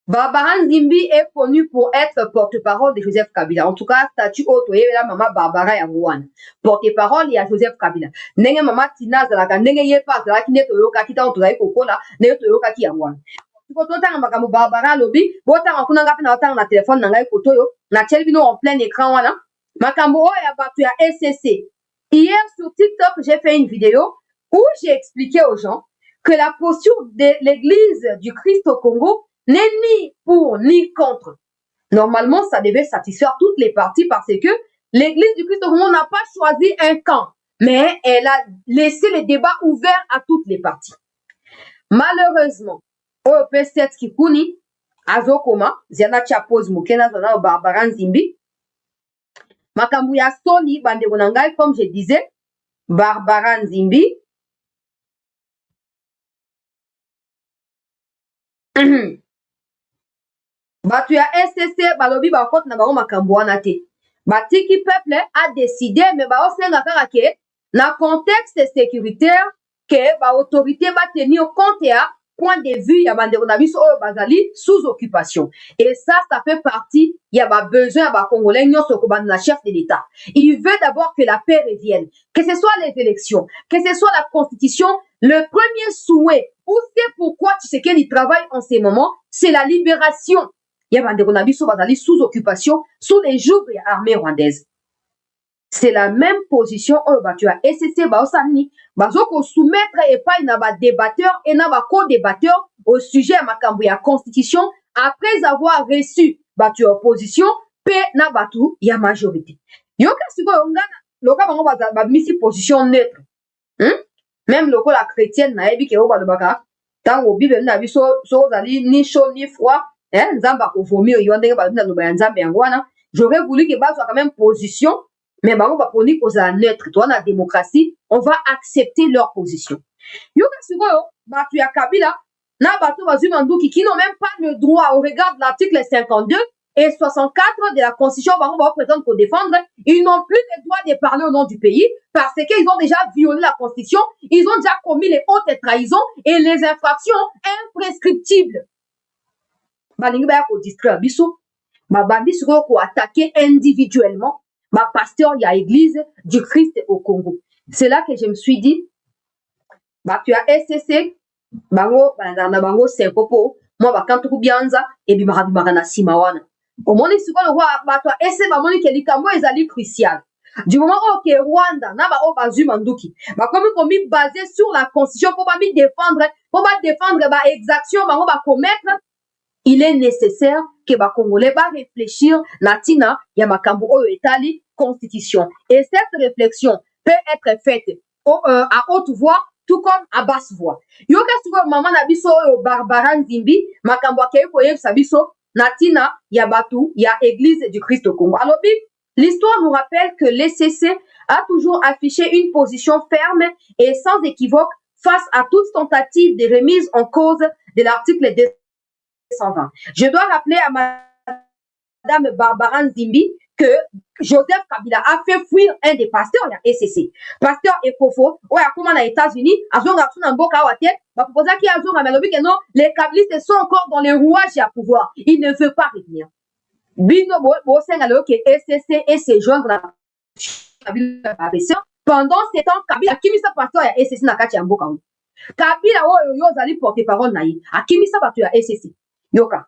Barbara Nzimbi est connue pour être porte-parole de Joseph Kabila. En tout cas, statut auto la maman Barbara Yangouane. Porte-parole ya Joseph Kabila. Nenge mama Tina zalaka nenge yepa zalaki ne toyoka kita ontozali kokola ne toyoka ki Yangouane. Totanga makambo Barbara lobi, botanga kuna ngapi na otanga na téléphone na ngai kotoyo, na tsheli bino en plein écran wana. Makambo ya batu ya SCC. Hier sur TikTok, j'ai fait une vidéo où j'ai expliqué aux gens que la posture de l'église du Christ au Congo n'est ni pour ni contre. Normalement, ça devait satisfaire toutes les parties parce que l'église du Christ au Congo n'a pas choisi un camp, mais elle a laissé le débat ouvert à toutes les parties. Malheureusement, au P7 Kikuni, Azokoma, Ziana Chapose Mukena, Zana Barbara Nzimbi, Makambu ya Soni, Bandeko Nangai, comme je disais, Barbara Nzimbi, Batu ya SCC balobi bakoti na bango makambo wana te. Batiki peuple a décidé mais ba osenga kaka ke na contexte sécuritaire que ba autorité ba tenir compte ya point de vue ya bandeko na biso oyo bazali sous occupation. Et ça fait partie ya ba besoin ya ba congolais nyonso ko banda chef de l'État. Il veut d'abord que la paix revienne, que ce soit les élections, que ce soit la constitution. Le premier souhait, ou c'est pourquoi Tshisekedi travaille en ces moments, c'est la libération. Il y a bandeko na biso bazali sous occupation sous les jours de l'armée rwandaise. C'est la même position oyo batu ya SCC baosani bazoko soumettre epai na ba débatteur et na ba co-débatteur au sujet ya makambo ya constitution après avoir reçu batu ya opposition pe na batu ya majorité. Yoka sikoyo ngana loka bango ba misi position neutre. Même lokola chrétienne na yebi ke o balobaka tango bible na biso so ozali ni chaud ni froid nzambe akovomir yo ndenge balobi na loba ya nzambe yango wana. J'aurais voulu que bazwa quand même position mais bango baponi kozala neutre. Toi na démocratie on va accepter leur position. Yoka sikoyo batu ya Kabila na batu bazwi manduki qui n'ont même pas le droit au regard de l'article 52 et 64 de la Constitution, pour défendre, ils n'ont plus le droit de parler au nom du pays parce qu'ils ont déjà violé la Constitution, ils ont déjà commis les hautes trahisons et les infractions imprescriptibles. Balingi ba ko distraire biso, ba bandi siko ko attaquer individuellement, ba pasteur ya église du Christ au Congo. C'est là que je me suis dit, bah tu as SCC, bango na bango c'est popo, moi ba kantu bianza et bimara na simawana. Au moment où le roi bato ese ba moni ke likambo ezali crucial. Du moment où que Rwanda na ba o bazui manduki, ba comme basé sur la constitution pour ba défendre ba exaction ba commettre, il est nécessaire que ba congolais ba réfléchir natina ya makambo o etali constitution. Et cette réflexion peut être faite à haute voix tout comme à basse voix. Yoka suko maman na biso Barbara Nzimbi makambo akeye koyebisa biso natina ya batu ya église du Christ au Congo. Alors l'histoire nous rappelle que l'ECC a toujours affiché une position ferme et sans équivoque face à toute tentative de remise en cause de l'article 220. Je dois rappeler à Madame Barbara Nzimbi que Joseph Kabila a fait fuir un des pasteurs de SCC. Pasteur Ekofo, ou à comment aux États-Unis, à son garçon en boca à tête, va proposer qu'il y a un jour à Melobi que non, les Kabilistes sont encore dans les rouages à pouvoir. Il ne veut pas revenir. Bino bo sengalo que SCC et ses joindre la Kabila pendant ces temps Kabila kimisa pasteur ya SCC na kati ya mboka. Kabila oyo zali porte-parole na yi. Akimisa batu ya SCC. Yoka.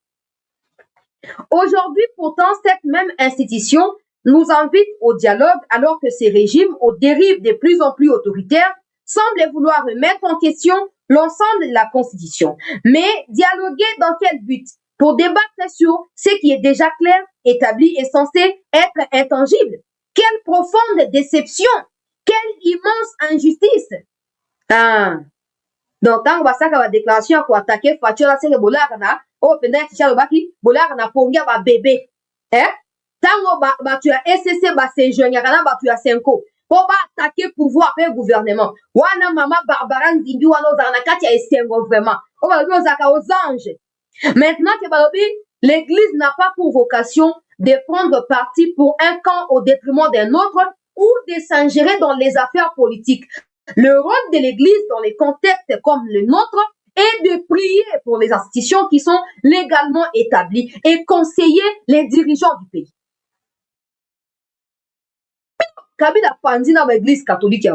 Aujourd'hui, pourtant, cette même institution nous invite au dialogue alors que ces régimes, aux dérives de plus en plus autoritaires, semblent vouloir remettre en question l'ensemble de la Constitution. Mais dialoguer dans quel but? Pour débattre sur ce qui est déjà clair, établi et censé être intangible. Quelle profonde déception! Quelle immense injustice! Donc, tant que ça va déclaration pour attaquer Fatura, c'est que Bolagana, oh, pendant que tu baki, Bolagana pongia ba bébé. Tant que tu as SCC, c'est jeune, yana tu as 5 ans. Pour attaquer pouvoir et gouvernement. Wana mama Barbara Nzimbi, wana ozana kati ya esengo vraiment. On va dire aux anges. Maintenant que l'église n'a pas pour vocation de prendre parti pour un camp au détriment d'un autre ou de s'ingérer dans les affaires politiques. Le rôle de l'église dans les contextes comme le nôtre est de prier pour les institutions qui sont légalement établies et conseiller les dirigeants du pays. Kabila pandi na l'église catholique.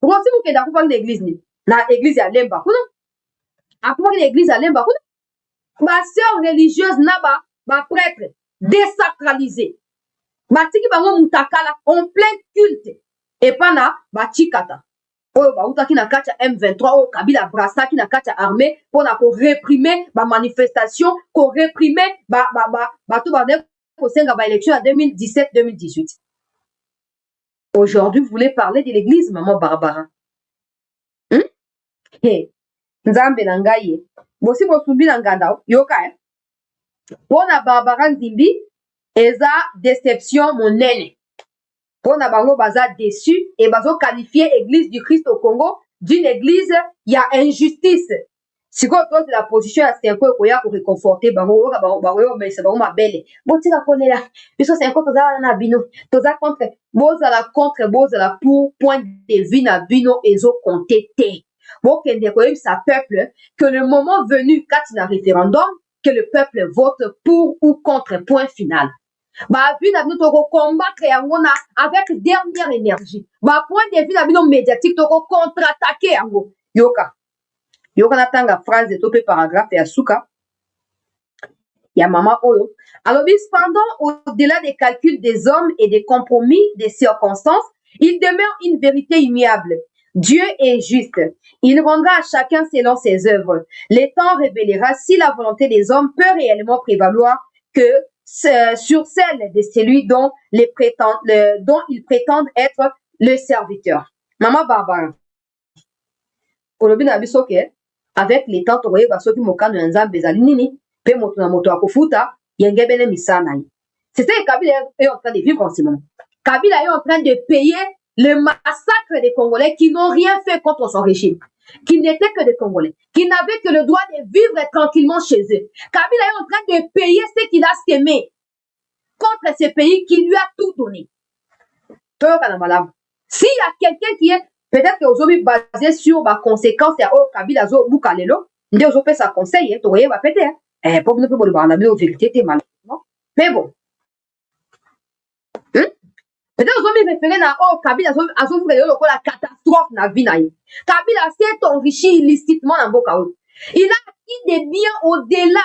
Pourquoi si vous que d'avoir l'église ni na église ya lemba kuna? Après l'église ya lemba kuna? Ma sœur religieuse naba ba prêtre désacralisé. Ba tiki bango mutakala en plein culte et pas na ba chikata. Oyo ba utaki na kacha M23 o Kabila brasaki na kacha armée pour na ko réprimer ba manifestation, ko réprimer ba tout ba ko senga ba élection en 2017-2018. Aujourd'hui, vous voulez parler de l'église, maman Barbara. Nzambe na ngai. Bosi bosumbi na nganda yoka Pona Barbara Nzimbi eza déception monene. Pona bango baza déçu et bazo qualifier église du Christ au Congo d'une église ya injustice. Si quoi toi de la position à 5 ans pour réconforter bango mais c'est vraiment ma belle bon tu la connais là puisque 5 ans toza na bino toza contre boza la pour point de vue na bino ezo compter té bon kende ko sa peuple que le moment venu quand il y a référendum que le peuple vote pour ou contre point final ba vu na bino toko combattre yango na avec dernière énergie ba point de vue na bino médiatique toko contre-attaquer yango yoka natanga phrase to pe paragraphe ya suka ya mama oyo alobi cependant au-delà des calculs des hommes et des compromis des circonstances il demeure une vérité immuable. Dieu est juste. Il rendra à chacun selon ses œuvres. Le temps révélera si la volonté des hommes peut réellement prévaloir que sur celle de celui dont ils prétendent être le serviteur. Mama Barbara. Olobi na biso ke avec les temps tokoyeba soki mokano ya nzambe ezali nini mpe moto na moto akofuta yengebele misala na ye. C'est ça que Kabila est en train de vivre en ce moment. Kabila est en train de payer le massacre des Congolais qui n'ont rien fait contre son régime, qui n'étaient que des Congolais, qui n'avaient que le droit de vivre tranquillement chez eux. Kabila est en train de payer ce qu'il a sémé contre ce pays qui lui a tout donné. S'il y a quelqu'un qui est peut-être que aujourd'hui basé sur ma conséquence et oh Kabila zo bukalelo, ndé ozo fait sa conseil, tu voyez va péter. Pour ne pas le voir la vérité t'es mal. Mais bon. Peut-être aujourd'hui référé na oh Kabila zo référé la catastrophe na vie na ye. Kabila s'est enrichi illicitement dans Mboka. Il a acquis des biens au-delà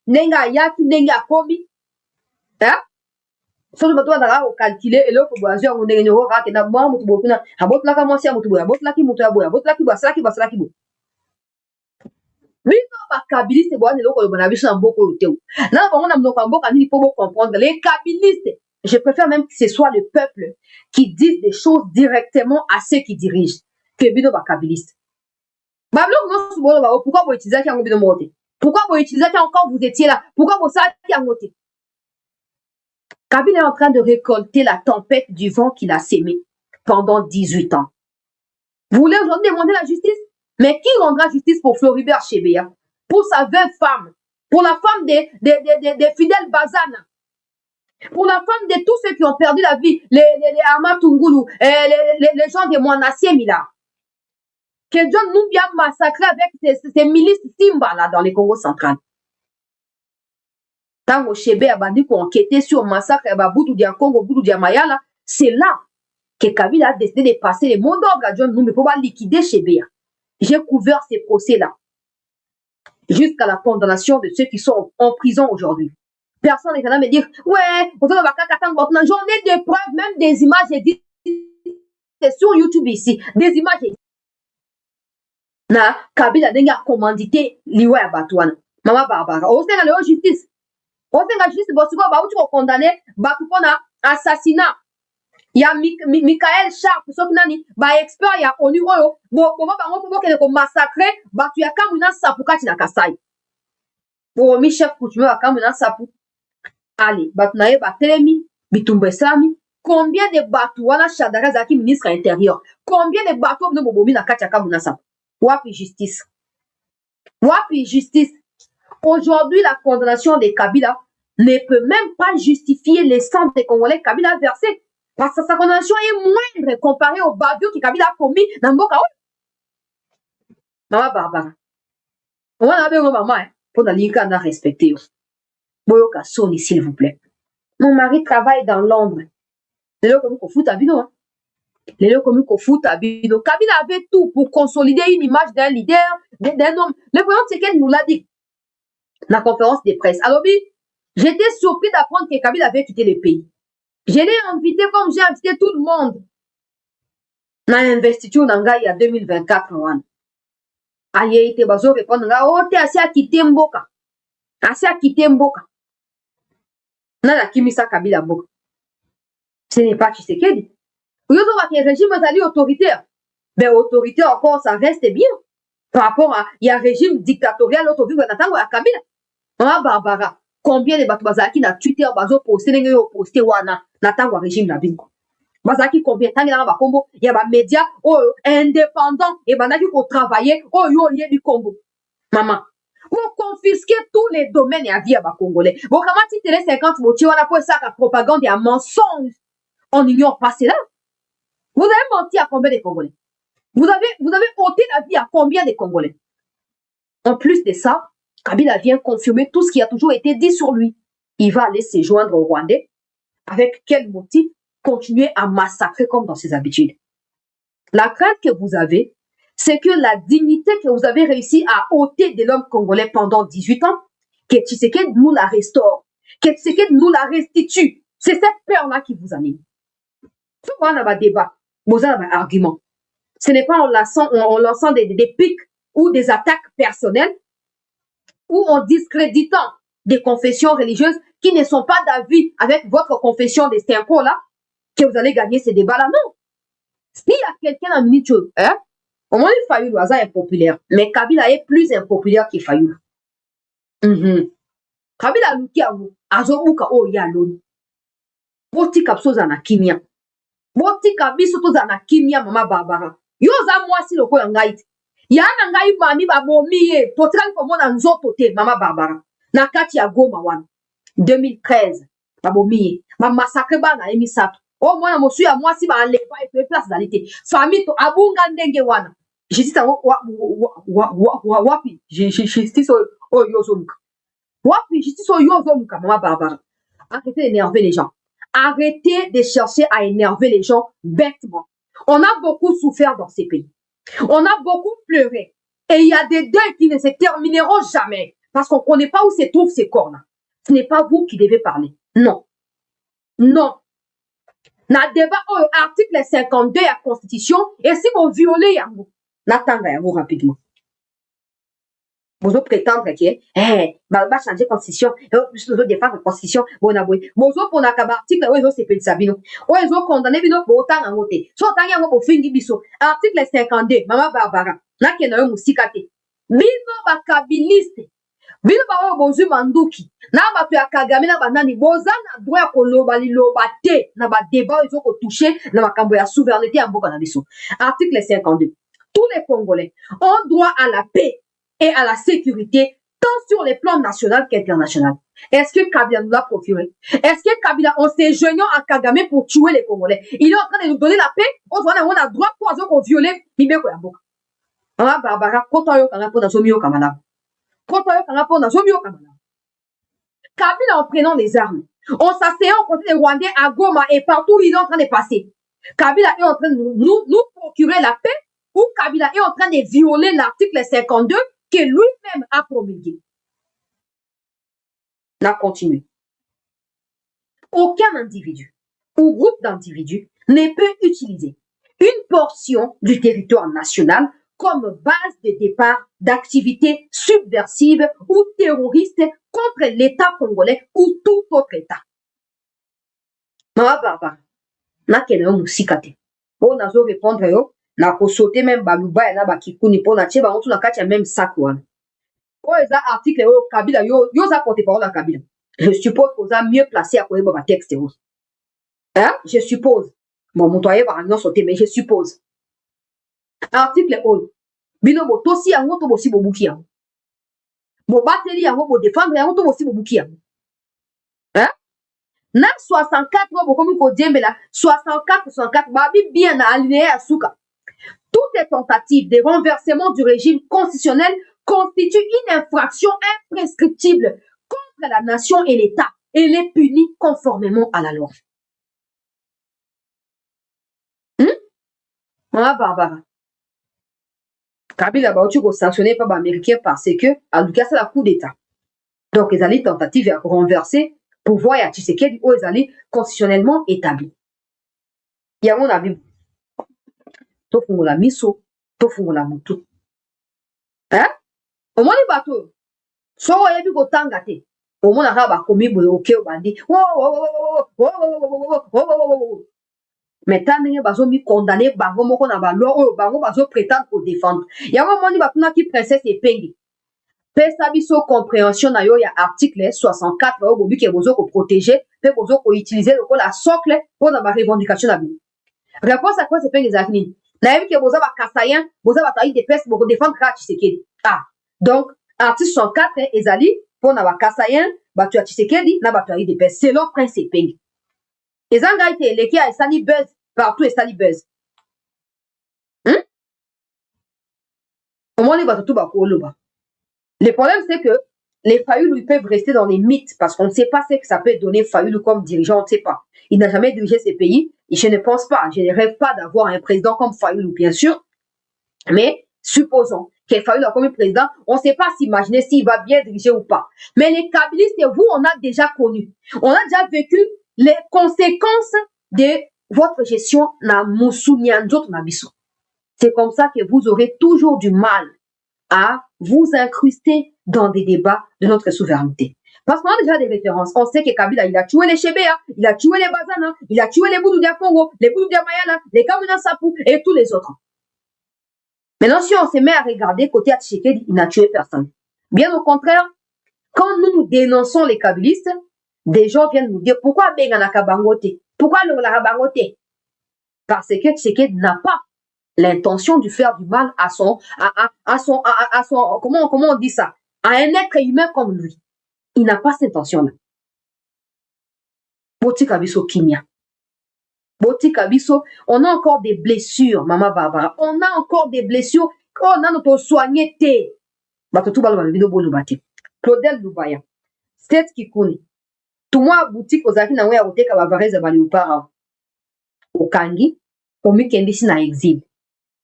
nenga yaki nenga komi. Hein? So bato bazala ko calculer eloko boazio ngo ndenge nyoko ka kena mwa mutu bokuna abotlaka mwasi ya mutu boya abotlaki mutu ya boya abotlaki basalaki bo bino bakabiliste boana eloko loba na biso na mboka oyo te na bango na mnoko ya mboka nini po comprendre les kabilistes. Je préfère même que ce soit le peuple qui dise des choses directement à ceux qui dirigent que bino bakabiliste. Bablok no subolo ba pourquoi vous utilisez yango bino mote? Pourquoi vous utilisez encore vous étiez là? Pourquoi vous savez yango te? Kabila est en train de récolter la tempête du vent qu'il a sémé pendant 18 ans. Vous voulez aujourd'hui demander la justice? Mais qui rendra justice pour Floribert Chebeya? Pour sa veuve femme? Pour la femme des fidèles Bazana? Pour la femme de tous ceux qui ont perdu la vie? Les Amatungulu, les gens de Moanassé Mila? Que John nous vient massacrer avec ces milices Simba là dans les Congo central. Tango Chebe a bandi ko enquêter sur massacre à Boudou dia Congo, Boudou dia Mayala, c'est là que Kabila a décidé de passer les mots d'ordre à John Numbi pour liquider Chebe. J'ai couvert ces procès-là jusqu'à la condamnation de ceux qui sont en prison aujourd'hui. Personne n'est là me dire ouais, j'en ai des preuves, même des images, c'est sur YouTube ici, des images. Na Kabila denga commandité liwa ya Batouana. Mama Barbara, on sait la justice. On sait la justice, bon, c'est quoi, tu vas condamner, Batupona, assassinat. Il y a Michael Sharp, sauf nani, ba expert, il y a ONU, bon, comment on peut massacrer, bah, tu as Kamuna Sapuka, tu n'as qu'à ça. Pour Michel Coutume, à Kamuna Sapu. Allez, Batunaye, Batelemi, Bitumbe Sami, combien de Batouana Chadara Zaki, ministre intérieur, combien de bateaux de Bobomi na Katia Kamuna Sapu? Wapi justice. Wapi justice. Aujourd'hui, la condamnation de Kabila ne peut même pas justifier les sangs des Congolais que Kabila a versés. Parce que sa condamnation est moindre comparée au bavure que Kabila a commis dans Mboka. Maman Barbara. On va avoir une maman pour la ligne qu'on a respecté. Boyoka Soni, s'il vous plaît. Mon mari travaille dans l'ombre. C'est là comme qu'on fout à bino. Les gens comme qu'on fout à bino. Kabila avait tout pour consolider une image d'un leader, d'un homme. Le problème, c'est qu'elle nous l'a dit. La conférence de presse. Alors, j'étais surpris d'apprendre que Kabila avait quitté le pays. Je l'ai invité comme j'ai invité tout le monde. Dans l'investiture il y a 2024. Aïe, te bazo répondre, oh, t'es assez à quitter Mboka. Assez à quitter Mboka. Nana Kimisa Kabila Mboka. Ce n'est pas Tshisekedi. Vous voyez, le régime est autoritaire. Mais autoritaire encore, ça reste bien. Par rapport à, il y a un régime dictatorial, l'autre vivre dans la Kabila. Ah, Barbara, combien de Batouazaki na Twitter, bazo posté, n'engue yo posté, wana, n'attend régime la bingo. Bazaki combien de temps il y a un Congo, il y a un média, indépendant, et banaki ko travailler, yo, lié du Congo. Maman. Vous confisquez tous les domaines et à vie à Congolais. Vous comment tu télé 50 motifs, on a pour ça la propagande et un mensonge. On n'ignore pas cela. Vous avez menti à combien de Congolais? Vous avez ôté la vie à combien de Congolais? En plus de ça, Kabila vient confirmer tout ce qui a toujours été dit sur lui. Il va aller se joindre aux Rwandais. Avec quel motif? Continuer à massacrer comme dans ses habitudes. La crainte que vous avez, c'est que la dignité que vous avez réussi à ôter de l'homme congolais pendant 18 ans, que Tshisekedi nous la restaure, que Tshisekedi nous la restitue. C'est cette peur-là qui vous anime. Souvent, on a un débat, on a un argument. Ce n'est pas en lançant des pics ou des attaques personnelles ou en discréditant des confessions religieuses qui ne sont pas d'avis avec votre confession des Stinko-là que vous allez gagner ces débats-là. Non. S'il y a quelqu'un en minute, hein, au moins, Fayulu est impopulaire. Mais Kabila est plus impopulaire que Fayulu. Kabila Lukiaou, Azobuka o Yalon. Boti kapsoza na kimia. Boti kabiso toza na kimia, Mama Barbara. Yoza mwasi loko yangaiti. Yana ngai mami babomiye. Totrani pomona nzoto te, Mama Barbara. Na kati ya Goma wana. 2013. Babomiye. Ma massacre ba na emisato. Oh, mwana mosu ya mwasi ba alepa et place d'alité. Famille to abunga ndenge wana. Justice wapi. Justice o yozomuka. Wapi justice o yozomuka, Mama Barbara. Arrêtez d'énerver les gens. Arrêtez de chercher à énerver les gens bêtement. On a beaucoup souffert dans ces pays. On a beaucoup pleuré. Et il y a des deuils qui ne se termineront jamais. Parce qu'on ne connaît pas où se trouvent ces corps-là. Ce n'est pas vous qui devez parler. Non. Non. Na débat article 52 de la Constitution, et si vous violez yango, n'attendez yango rapidement. Vous prétendre que, va changer la Constitution, vous défendre la Constitution, vous pour article, vous c'est petit sabino, vous condamné bino pour autant en voter. So tant yango pour fingi biso. Article 52, Mama Barbara, na kena yo musikate. Bino ba kabiliste. Bino ba bozu manduki. Na ba ya Kagame na banani boza na droit ko loba liloba te na ba débat ils ont touché na makambo ya souveraineté ya mboka na biso. Article 52. Tous les Congolais ont droit à la paix et à la sécurité tant sur les plans national qu'international. Est-ce que Kabila nous l'a procuré? Est-ce que Kabila, en se joignant à Kagame pour tuer les Congolais, il est en train de nous donner la paix? On a droit pour violer Mibeko ya mboka. Ah, Barbara, koto yo kanga po na somi yo kamala. Kabila en prenant les armes, en s'asseyant contre les Rwandais à Goma et partout où il est en train de passer. Kabila est en train de nous procurer la paix ou Kabila est en train de violer l'article 52 que lui-même a promulgué. On a continué. Aucun individu ou groupe d'individus ne peut utiliser une portion du territoire national comme base de départ d'activités subversives ou terroristes contre l'État congolais ou tout autre État. Mama Barbara, na kene yo musikate. Po nazo répondre yo, na ko sauter même baluba na bakikuni po na tie ba ontu na kati ya même sac wana. O eza article yo Kabila yo za porter parole à Kabila. Je suppose qu'on a mieux placé à koyeba ba texte yo. Hein? Je suppose. Bon, montoyer ba non sauter mais je suppose. Article 1. Bino bo tosi yango to bosi bobuki yango. Bo bateli yango bo défendre yango to bosi bobuki yango. Hein? Na 64 bo komi ko diembela 64 babi bien na alinéa ya suka. Toute tentative de renversement du régime constitutionnel constitue une infraction imprescriptible contre la nation et l'État et les punit conformément à la loi. Ah, Barbara. Kabila Bauchi ko sanctionné par les Américains parce que, en tout cas, c'est la coup d'État. Donc, ils allaient tentative à renverser pouvoir à Tshisekedi ou ils allaient constitutionnellement établi. Il y a mon avis. Tofungola miso, tofungola mutu. Hein? Au moins, les bateaux. So, il y a du tangate. Au moins, il y a ba komi boye oke obandi. Mais tant que bazo mi condamné bango moko na ba loi oyo bango bazo prétendre ko défendre. Yango moni bakuna ki princesse epengi. Pesa biso compréhension na yo ya article 64 oyo bobi ke bozo ko protéger, pe bozo ko utiliser loko la socle pour na ba revendication na bi. Réponse à quoi c'est pas les avenir. Na yebi ke boza ba kasayen, boza ba taille de peste boko défendre ka Tshisekedi. Ah, Donc, article 64 ezali pour na bakasayen bato ya Tshisekedi na bato ya UDPS selon Prince Epeli. Ezanga ite eleki a esali buzz partout esali buzz. Au moins les bato tout bakoloba. Le problème c'est que les Fayoulou peuvent rester dans les mythes parce qu'on ne sait pas ce que ça peut donner Fayoulou comme dirigeant, on ne sait pas. Il n'a jamais dirigé ces pays et je ne pense pas, je ne rêve pas d'avoir un président comme Fayoulou, bien sûr. Mais supposons que Fayoulou a comme président, on ne sait pas s'imaginer s'il va bien diriger ou pas. Mais les kabylistes, vous, on a déjà connu. On a déjà vécu les conséquences de votre gestion na Moussou Nyanjot Nabiso. C'est comme ça que vous aurez toujours du mal à vous incruster dans des débats de notre souveraineté. Parce qu'on a déjà des références. On sait que Kabila, il a tué les Chébéa, il a tué les Bazana, il a tué les Boudoudia Congo, les Boudoudia Mayala, les Kamuna Sapou et tous les autres. Maintenant, si on se met à regarder côté Tshisekedi, il n'a tué personne. Bien au contraire, quand nous dénonçons les kabylistes, des gens viennent nous dire pourquoi Benganaka Bangote, pourquoi le Bangote. Parce que Tshisekedi n'a pas l'intention de faire du mal à son, comment on dit ça, à un être humain comme lui. Il n'a pas cette intention-là. Boti Kabiso Kimia. Boti Kabiso, on a encore des blessures, Maman Barbara. On a encore des blessures. On a notre soigné té. Batotou balo vidéo bolo bati. Claudel Lubaya. C'est qui connaît. Tout moi boutique aux affaires na oteka bavareza bali upara. Okangi, omi kendisi na exil.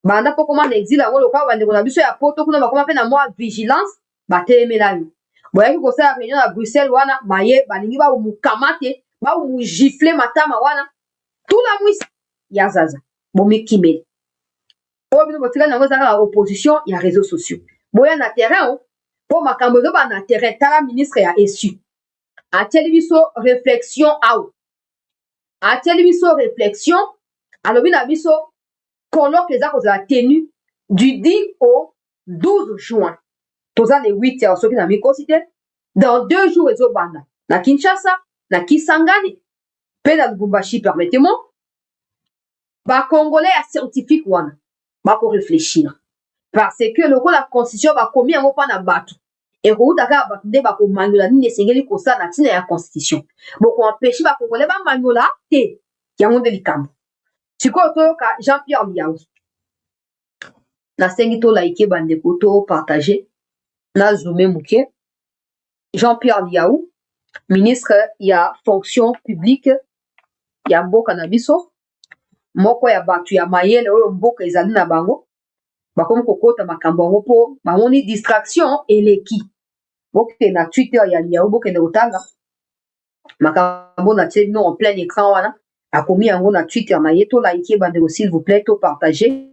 Banda po comment l'exil a ngolo kwa bande kona biso ya poto kuna bakoma pe na moi vigilance batelemela yo. Boyaki ko sa réunion à Bruxelles wana maye balingi ba mukamate ba mu gifler matama wana tout la mwis ya zaza bomi kimeli. Po bino botika na ngoza la opposition ya réseaux sociaux. Boya na terrain po makambo zo ba na terrain tala ministre ya essu. A biso réflexion out. A biso réflexion alobi na biso colloque les actes de la tenue du 10 au 12 juin. Toza les 8 heures, ceux qui n'ont pas cité. Dans 2 jours, ils ont banda. Na Kinshasa, na Kisangani, pe na Lubumbashi, permettez-moi. Ba Congolais à scientifique wana, ba ko réfléchir. Parce que le la constitution va commis en pas na batu. Et ko utaka ba nde ba ko manyola ni nesengeli ko sa na tina ya constitution. Boko empêcher ba Congolais ba manyola te. Yango de likambo. Sikoyo toyoka Jean-Pierre Liaou. Na sengi to like bandeko to partager. Na zoomé muke. Jean-Pierre Liaou, ministre ya fonction publique ya mboka na biso. Moko ya batu ya mayele oyo mboka ezali na bango. Bakomi kokota makambo yango po bamoni distraction eleki. Boke na Twitter ya Liaou boke de otanga. Makambo na tse no en plein écran wana. Akomi yango na Twitter na yeto like bandeko s'il vous plaît to partager.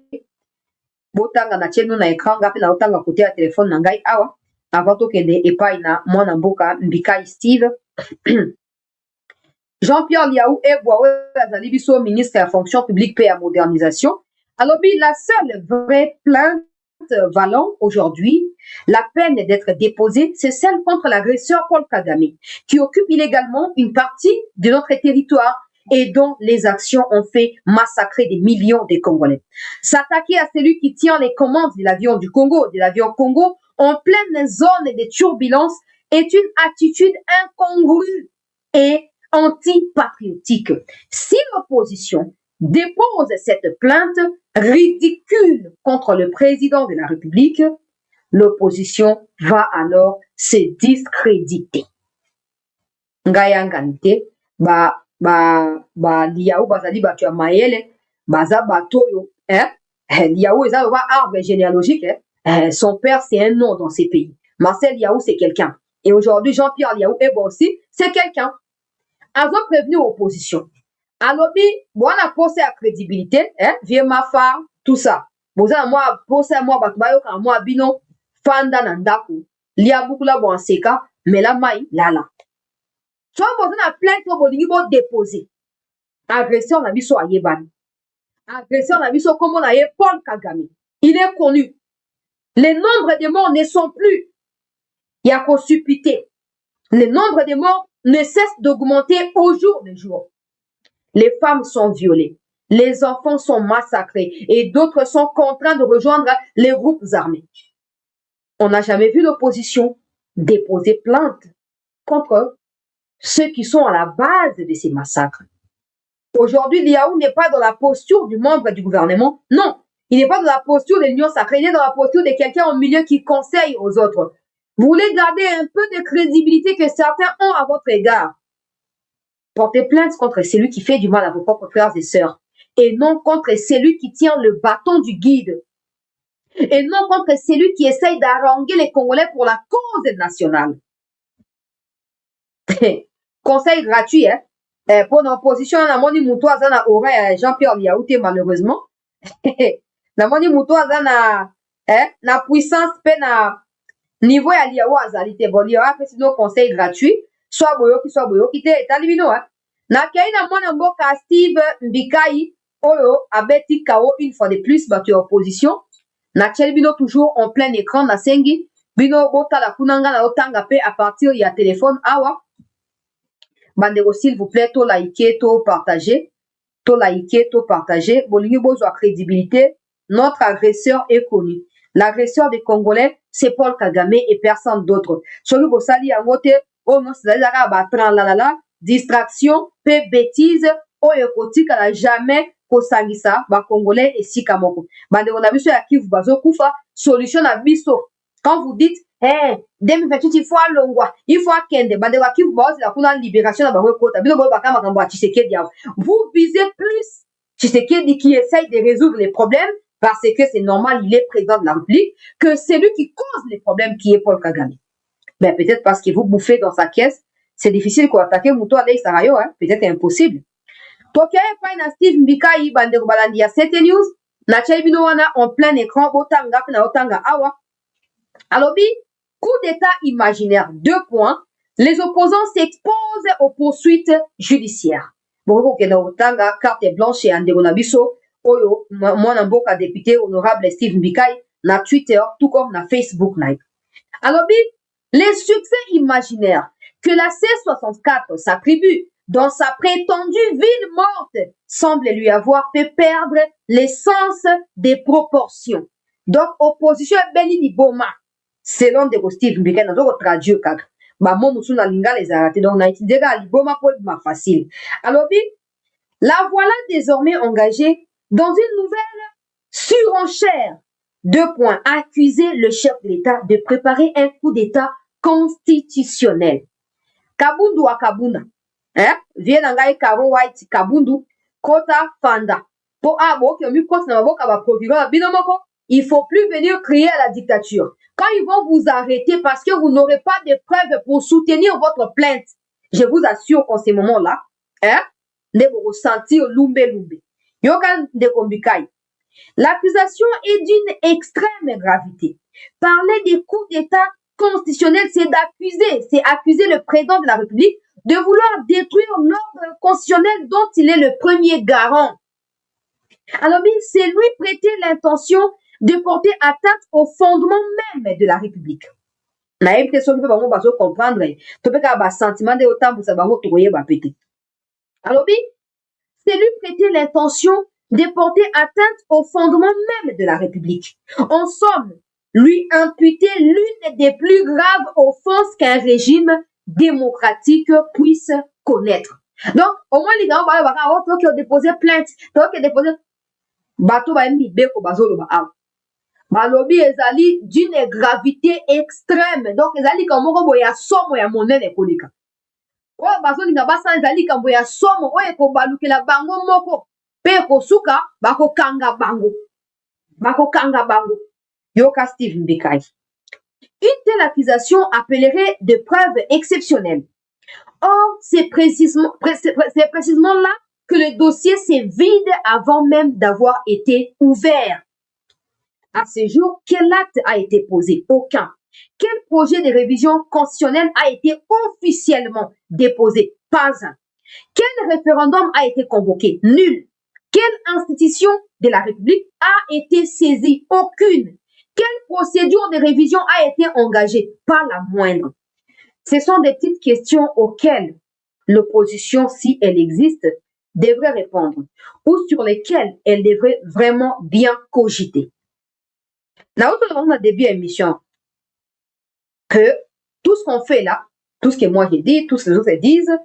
Botanga na tse no na écran ngapi na otanga côté ya téléphone na ngai awa. Avant to kende epai na mwana mboka Mbikai Steve. Jean-Pierre Liaou Ebwa azali biso ministre de la fonction publique et à modernisation. Alors la seule vraie plainte valant aujourd'hui la peine d'être déposée, c'est celle contre l'agresseur Paul Kagame, qui occupe illégalement une partie de notre territoire et dont les actions ont fait massacrer des millions de Congolais. S'attaquer à celui qui tient les commandes de l'avion du Congo, en pleine zone de turbulence est une attitude incongrue et antipatriotique. Si l'opposition dépose cette plainte ridicule contre le président de la République, l'opposition va alors se discréditer. Ngayanganite Liaou bazali batu ya mayele baza batoyo Liaou eza ba arbre généalogique son père c'est un nom dans ces pays. Marcel Liaou c'est quelqu'un et aujourd'hui Jean-Pierre Liaou aussi c'est quelqu'un. Azo prévenu opposition. Alobi bona posé à crédibilité vieux mafa tout ça. Boza moi posé moi batu bayo ka moi bino fanda na ndaku lia bukula bo anseka mais la mai lala. So boza na plainte ko bolingi bo déposer. Agression na biso ayebani. Agression na biso comme na ye Paul Kagame. Il est connu. Les nombres de morts ne sont plus. Il y a qu'au supputer. Les nombres de morts ne cessent d'augmenter au jour le jour. Les femmes sont violées. Les enfants sont massacrés. Et d'autres sont contraints de rejoindre les groupes armés. on n'a jamais vu l'opposition déposer plainte contre ceux qui sont à la base de ces massacres. Aujourd'hui, Liaou n'est pas dans la posture du membre du gouvernement. Non, il n'est pas dans la posture de l'Union sacrée, il est dans la posture de quelqu'un au milieu qui conseille aux autres. Vous voulez garder un peu de crédibilité que certains ont à votre égard. Portez plainte contre celui qui fait du mal à vos propres frères et sœurs, et non contre celui qui tient le bâton du guide, et non contre celui qui essaye d'haranguer les Congolais pour la cause nationale. Conseil gratuit, hein? Pour l'opposition, on a moni mouto azana aurait Jean-Pierre Liaouté, malheureusement. Na moni mouto azana na puissance pe na niveau ya Liaou azalité. Bon, Liaou a fait sinon conseil gratuit. Soit boyo qui te etalibino, hein? Na kei na mona mboka Steve Mbikai, oyo abeti KO une fois de plus, battu opposition. Na bino toujours en plein écran, na sengi. Bino bota la kunanga na otanga pe à partir ya téléphone awa. Bandego, s'il vous plaît, to liker, to partager. To liker, to partager. Bolingi bozo a crédibilité. Notre agresseur est connu. L'agresseur des Congolais, c'est Paul Kagame et personne d'autre. Celui qui sali en vote, oh non, c'est la distraction, pe bêtise, oh yokoti kala jamais kosangisa, ba Congolais et si kamoko. Bandego, on a vu sur la kivu bazo kufa, solution à biso. Quand vous dites, 2028, il faut à Longwa, il faut à Kende, bandego, kivu bazo, la kuna libération na bango kota, bino boyo bakama kambo a Tshisekedi. Vous visez plus Tshisekedi qui essaye de résoudre les problèmes, parce que c'est normal, il est président de la République, que c'est lui qui cause les problèmes qui est Paul Kagame. Ben, peut-être parce que vous bouffez dans sa caisse, c'est difficile quoi attaquer Mouto Alei Sarayo, hein, peut-être impossible. Toke pa na Steve Mbikai bandeko balandi ya 7 News, na chaibino wana en plein écran, otanga na otanga awa. Alobi, coup d'état imaginaire, 2 points, les opposants s'exposent aux poursuites judiciaires. Bon, ok, na otanga, carte blanche et andeko na biso, oyo, mwana mboka député honorable Steve Mbikai, na Twitter, tout comme na Facebook Live. Alobi, les succès imaginaires que la C64 s'attribue dans sa prétendue ville morte semblent lui avoir fait perdre l'essence des proportions. Donc, opposition Beni di Boma, selon de Steve Mbikai, nous avons traduit kaka. Bah, moi, nous sommes dans l'ingala les arrêtés, donc on a utilisé à Liboma pour être facile. Alobi, la voilà désormais engagée dans une nouvelle surenchère. 2 points. Accuser le chef de l'État de préparer un coup d'État constitutionnel. Kabundu wa Kabunda. Vien nangai Karo White Kabundu. Kota Fanda. Pour abo, qui ont mis compte dans la procureur binomoko, il faut plus venir crier à la dictature. Quand ils vont vous arrêter parce que vous n'aurez pas de preuves pour soutenir votre plainte, je vous assure qu'en ces moments-là, ne vous ressentir lumbe. Yokan de Kombikai. L'accusation est d'une extrême gravité. Parler des coups d'État constitutionnels, c'est accuser le président de la République de vouloir détruire l'ordre constitutionnel dont il est le premier garant. Alors, c'est lui prêter l'intention de porter atteinte au fondement même de la République. Naïm te soki bango bazo comprendre, topeka ba sentiment de autant pour ça bango tokoye ba pété. Alors, c'est lui prêter l'intention de porter atteinte au fondement même de la République. En somme, lui imputer l'une des plus graves offenses qu'un régime démocratique puisse connaître. Donc, au moins, les gens qui ont déposé plainte, qui ont déposé bateau beko bazolo ba balobi ezali d'une gravité extrême. Donc, ezali kamoko boya somo ya monene koleka. Oyo bazolinga basala ezali kambo ya somo oyo ekobalukela bango moko. Pe kosuka bakokanga bango. Yoka Steve Mbikai. Une telle accusation appellerait de preuves exceptionnelles. Or, c'est précisément là que le dossier s'est vide avant même d'avoir été ouvert. À ce jour, quel acte a été posé? Aucun. Quel projet de révision constitutionnelle a été officiellement déposé? Pas un. Quel référendum a été convoqué? Nul. Quelle institution de la République a été saisie? Aucune. Quelle procédure de révision a été engagée? Pas la moindre. Ce sont des petites questions auxquelles l'opposition, si elle existe, devrait répondre ou sur lesquelles elle devrait vraiment bien cogiter. Dans le début de l'émission, que tout ce qu'on fait là, tout ce que moi j'ai dit, tout ce que les autres disent,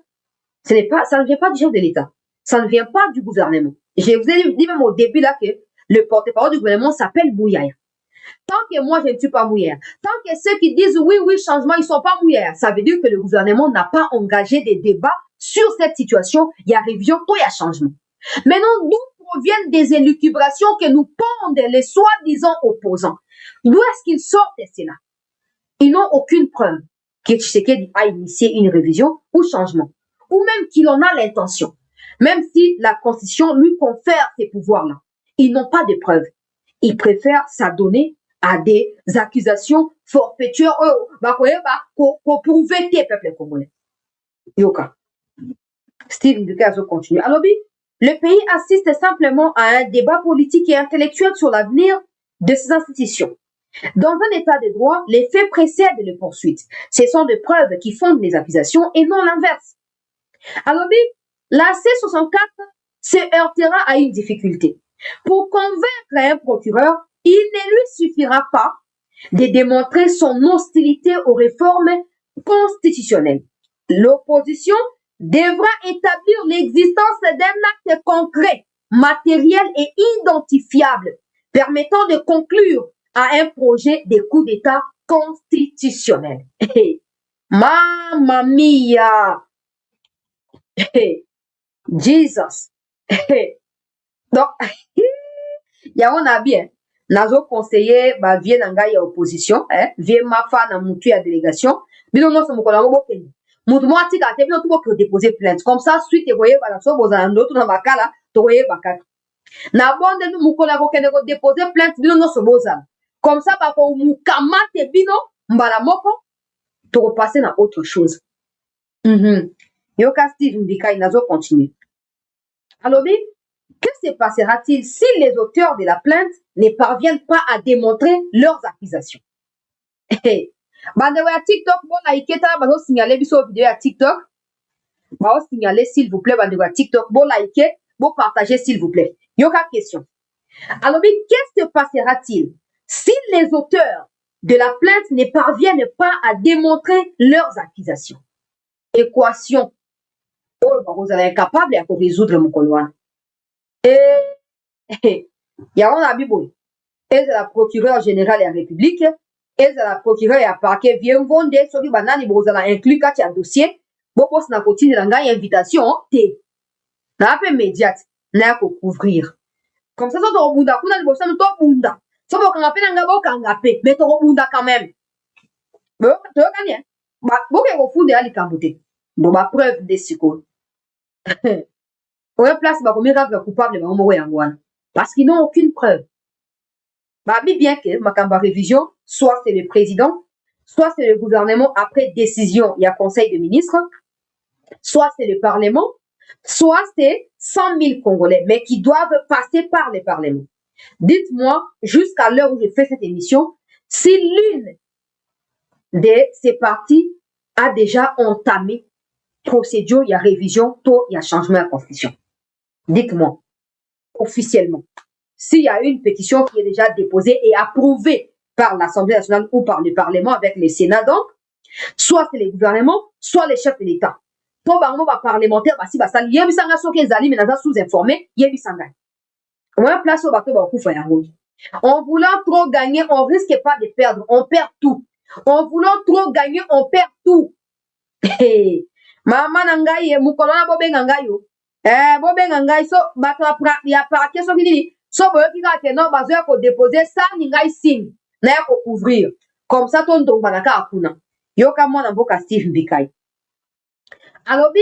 ça ne vient pas du chef de l'État. Ça ne vient pas du gouvernement. Je vous ai dit même au début là que le porte-parole du gouvernement s'appelle Mouyaya. Tant que moi, je ne suis pas Mouyaya, tant que ceux qui disent oui, changement, ils ne sont pas Mouyaya, ça veut dire que le gouvernement n'a pas engagé des débats sur cette situation. Il y a révision, tout il y a changement. Maintenant, d'où proviennent des élucubrations que nous pondent les soi-disant opposants? D'où est-ce qu'ils sortent cela? Ils n'ont aucune preuve que Tshisekedi a initié une révision ou changement, ou même qu'il en a l'intention. Même si la Constitution lui confère ces pouvoirs-là, ils n'ont pas de preuves. Ils préfèrent s'adonner à des accusations forfaitueuses pour prouver que le peuple congolais. Yoka. Steve Ndukazo continue. Alors, le pays assiste simplement à un débat politique et intellectuel sur l'avenir de ces institutions. Dans un état de droit, les faits précèdent les poursuites. Ce sont des preuves qui fondent les accusations et non l'inverse. Alors, la C64 se heurtera à une difficulté. Pour convaincre un procureur, il ne lui suffira pas de démontrer son hostilité aux réformes constitutionnelles. L'opposition devra établir l'existence d'un acte concret, matériel et identifiable, permettant de conclure à un projet de coup d'État constitutionnel. Mamma mia! Jesus! Donc, on a bien. Nazo conseiller, vie nanga opposition, vie ma fa na mutu ya délégation. Bino no se mukona ngo bokeni. Mutu mo atika te bino tuko déposer plainte. Comme ça, suite voyez bala so boza ndoto na bakala, to voyez bakata. Na bonde nu mukona ko kene ko déposer plainte bino no se boza. Comme ça, ba ko mukamate bino mbala moko, to ko passer na autre chose. Yoka Steve Mbikai nazo continue. Alors, que se passera-t-il si les auteurs de la plainte ne parviennent pas à démontrer leurs accusations? Bandewa TikTok, bon like ta bazo signaler biso vidéo à TikTok. Bazo signaler s'il vous plaît bandewa TikTok, bon like, bon partager s'il vous plaît. Yoka question. Alors, qu'est-ce que passera-t-il si les auteurs de la plainte ne parviennent pas à démontrer leurs accusations? Équation. Vous allez être capable de résoudre mon couloir. Et il y a un abiboy. Et la procureure générale de la République, et la procureure et la parquet vient vendre ce qui banani vous allez inclure quand il y a un dossier. Beaucoup na continue dans une invitation, t'es. Na peu immédiate, na ko couvrir. Comme ça, to bunda kuna ni bosa to bunda. So bo kangape na ngabo kangape, mais to bunda quand même. Bo to gagner. Ba bo ke ko funde ali kambote. Bo ba preuve de siko. Pour place ba combien grave coupable ba mo yangwana. Parce qu'ils n'ont aucune preuve. Bah, bien que Makamba révision, soit c'est le président, soit c'est le gouvernement après décision, il y a conseil de ministres, soit c'est le parlement, soit c'est 100 000 Congolais, mais qui doivent passer par le parlement. Dites-moi, jusqu'à l'heure où je fais cette émission, si l'une de ces parties a déjà entamé procédure, il y a révision, il y a changement de la constitution. Dites-moi, officiellement. S'il y a une pétition qui est déjà déposée et approuvée par l'Assemblée nationale ou par le Parlement avec le Sénat, donc, soit c'est le gouvernement, soit les chefs de l'État. Pour les parlementaires, si ça y a bisanga so que zali mais sous-informé, y a bisanga. On a place au bateau en voulant trop gagner, on risque pas de perdre, on perd tout. En voulant trop gagner, on perd tout. Mama nangai mukolona bobenga ngai yo. Bobenga ngai so batra ya parquet so kini. So boyo kika ke no bazo ko déposer ça ni ngai signe na ko couvrir. Comme ça ton ton banaka akuna. Yoka mona mboka Steve Mbikai. Alors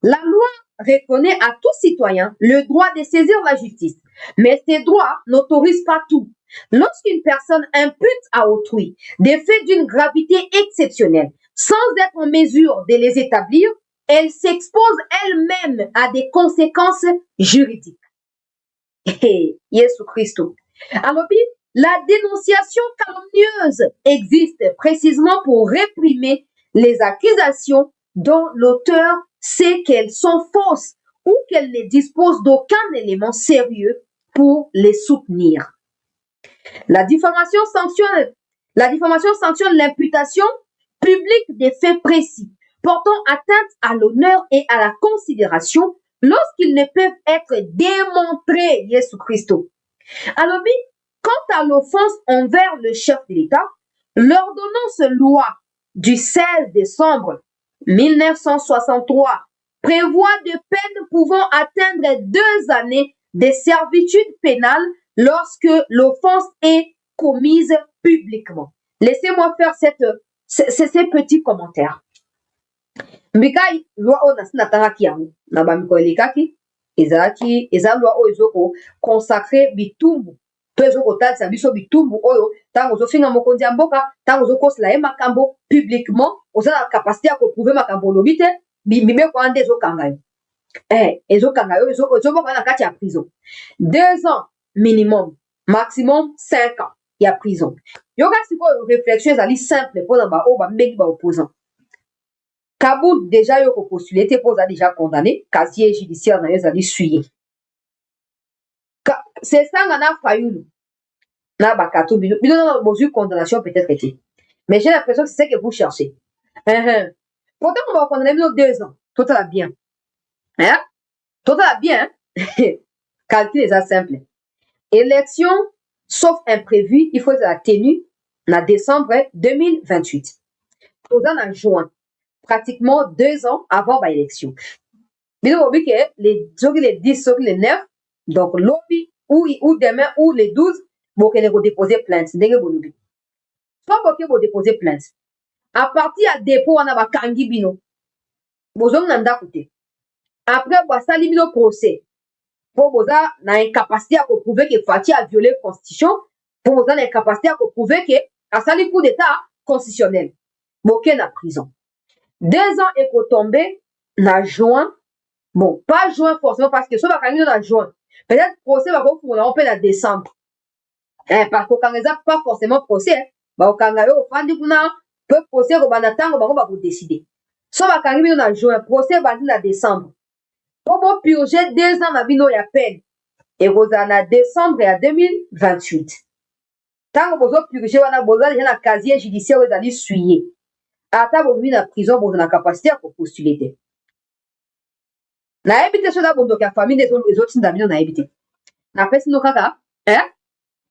la loi reconnaît à tout citoyen le droit de saisir la justice, mais ces droits n'autorisent pas tout. Lorsqu'une personne impute à autrui des faits d'une gravité exceptionnelle, sans être en mesure de les établir, elle s'expose elle-même à des conséquences juridiques. Jésus Christ. Alors, la dénonciation calomnieuse existe précisément pour réprimer les accusations dont l'auteur sait qu'elles sont fausses ou qu'elle ne dispose d'aucun élément sérieux pour les soutenir. La diffamation sanctionne La diffamation sanctionne l'imputation publique des faits précis, portant atteinte à l'honneur et à la considération lorsqu'ils ne peuvent être démontrés, Jésus Christ. Alors, quant à l'offense envers le chef de l'État, l'ordonnance loi du 16 décembre 1963 prévoit de peines pouvant atteindre 2 années de servitude pénale lorsque l'offense est commise publiquement. Laissez-moi faire ces petits commentaires. Mbikai loi o nasinatangaki yango na bamiko elekaki eza loi oyo ezoko consacré bitumbu to ezokotalisa biso bitumbu oyo ntango ozofinga mokonzi ya mboka ntango ozokosela ye makambo publiquement oza na kapasité ya koprouve makambo olobi te mibeko wana nde ezokanga yo ezokanga yo ezoboka na kati ya prison 2 ans minimum maximum 5 ans ya prison yoka sikoyo réflexion ezali simple mpona baoyo bambengi baopposant Kaboul déjà yo postulé te posa déjà condamné casier judiciaire na yo ezali suye c'est ça na Fayulu na bakato bino bozwi condamnation peut-être été mais j'ai l'impression que c'est ce que vous cherchez pourtant on va condamner bino 2 ans total bien total bien calcul est simple élection sauf imprévu il faut la tenue en décembre 2028 posant en juin pratiquement 2 ans avant l'élection. Bino obi que les 10 les 9 donc lobby ou demain ou les 12 bon que les déposer plainte ndenge bolobi. Soit boke bo déposer plainte. À partir à dépôt on a ba kangi bino. Bozong na ndako te. Après bo sali bino procès. Pour boza na incapacité à prouver que Fati a violé la constitution, pour boza na incapacité à prouver que a sali coup d'état constitutionnel. Boke na prison. 2 ans et qu'on tombé en juin, bon, pas juin forcément parce que ça va quand même en juin. Peut-être procès va on peut en décembre. Parce qu'on n'a pas forcément procès, bah on a eu au fin du peut procès au banatango on va vous décider. Ça va quand même en juin, procès va en décembre. Pour vous purger 2 ans ma vie à peine. Et vous en a décembre à 2028. Tant que vous purger on a besoin de un casier judiciaire vous allez suyer. Ata bobi na prison bo na capacité à postuler te na ebite so da bondo ka famille des autres ndabino na ebite na pesi no kaka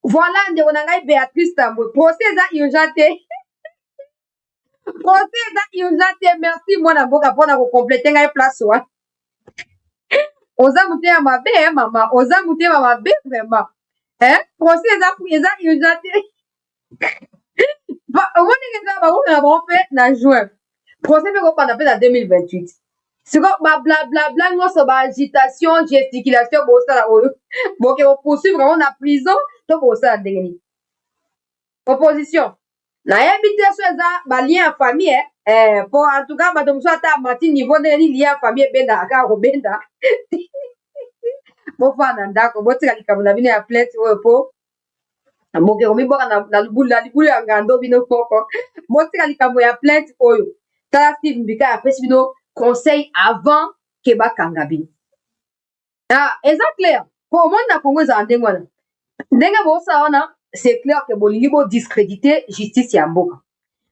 voilà nde ona ngai Béatrice Tambo procès za urgente merci moi na boka pona ko compléter ngai place wa oza mutema mabe mama oza mutema mabe vraiment procès za urgente au moins on va faire en juin procès fait qu'on appelle en 2028 c'est quoi blablabla non c'est agitation gesticulation bon ça là bon que on poursuit vraiment en prison donc bon ça ndengeni opposition na habité sur ça lien en famille pour en tout cas madame soit à matin niveau de lien en famille benda aka robenda bon fa nanda ko botika likamuna bino ya plainte po moke komi boka na libulu ya ngando bino koko botika likambo ya plainte oyo tala Steve Mbika apesi bino conseil avant ke bakanga bino eza clair po omoni na Congo ezala ndenge wana ndenge bosala wana c'est clair que bolingi bo discréditer justice ya mboka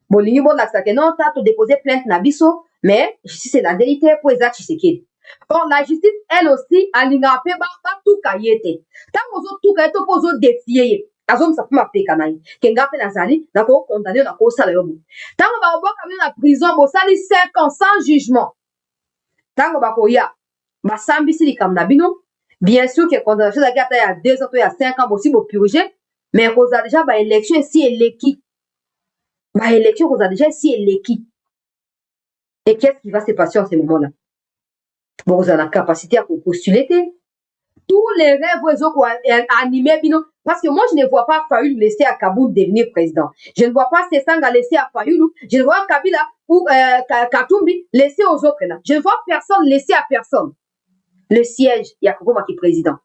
bolingi bolakisa ke non ta todépose plainte na biso mais justice elandeli te po eza Tshisekedi. Or la justice elle aussi alingaka mpe batuka ye te ntango ozotuka ye to mpo ozodefie ye azomisa mpe mapeka na ye ke nga mpe nazali nakokondane nakosala yo boye ntango bakoboka bino na prison bosali 5 ans sans jugement ntango bakoya basambisi likambo na bino bien sûr ke condamnation ezalaki ata ya 2 ans to ya 5 ans bosi bopurge mais kozala déjà baélection esi eleki baélection kozala déjà esi eleki et qu'est-ce qui va se passer en ce moment-là bon kozala na capacité à postuler te tous les rêves ezoko animer bino parce que moi je ne vois pas Fayulu laisser à Kaboul devenir président. Je ne vois pas Sesanga laisser à Fayulu. Je ne vois pas Kabila ou Katumbi laisser aux autres là. Je ne vois personne laisser à personne le siège. Il y a Koko qui président.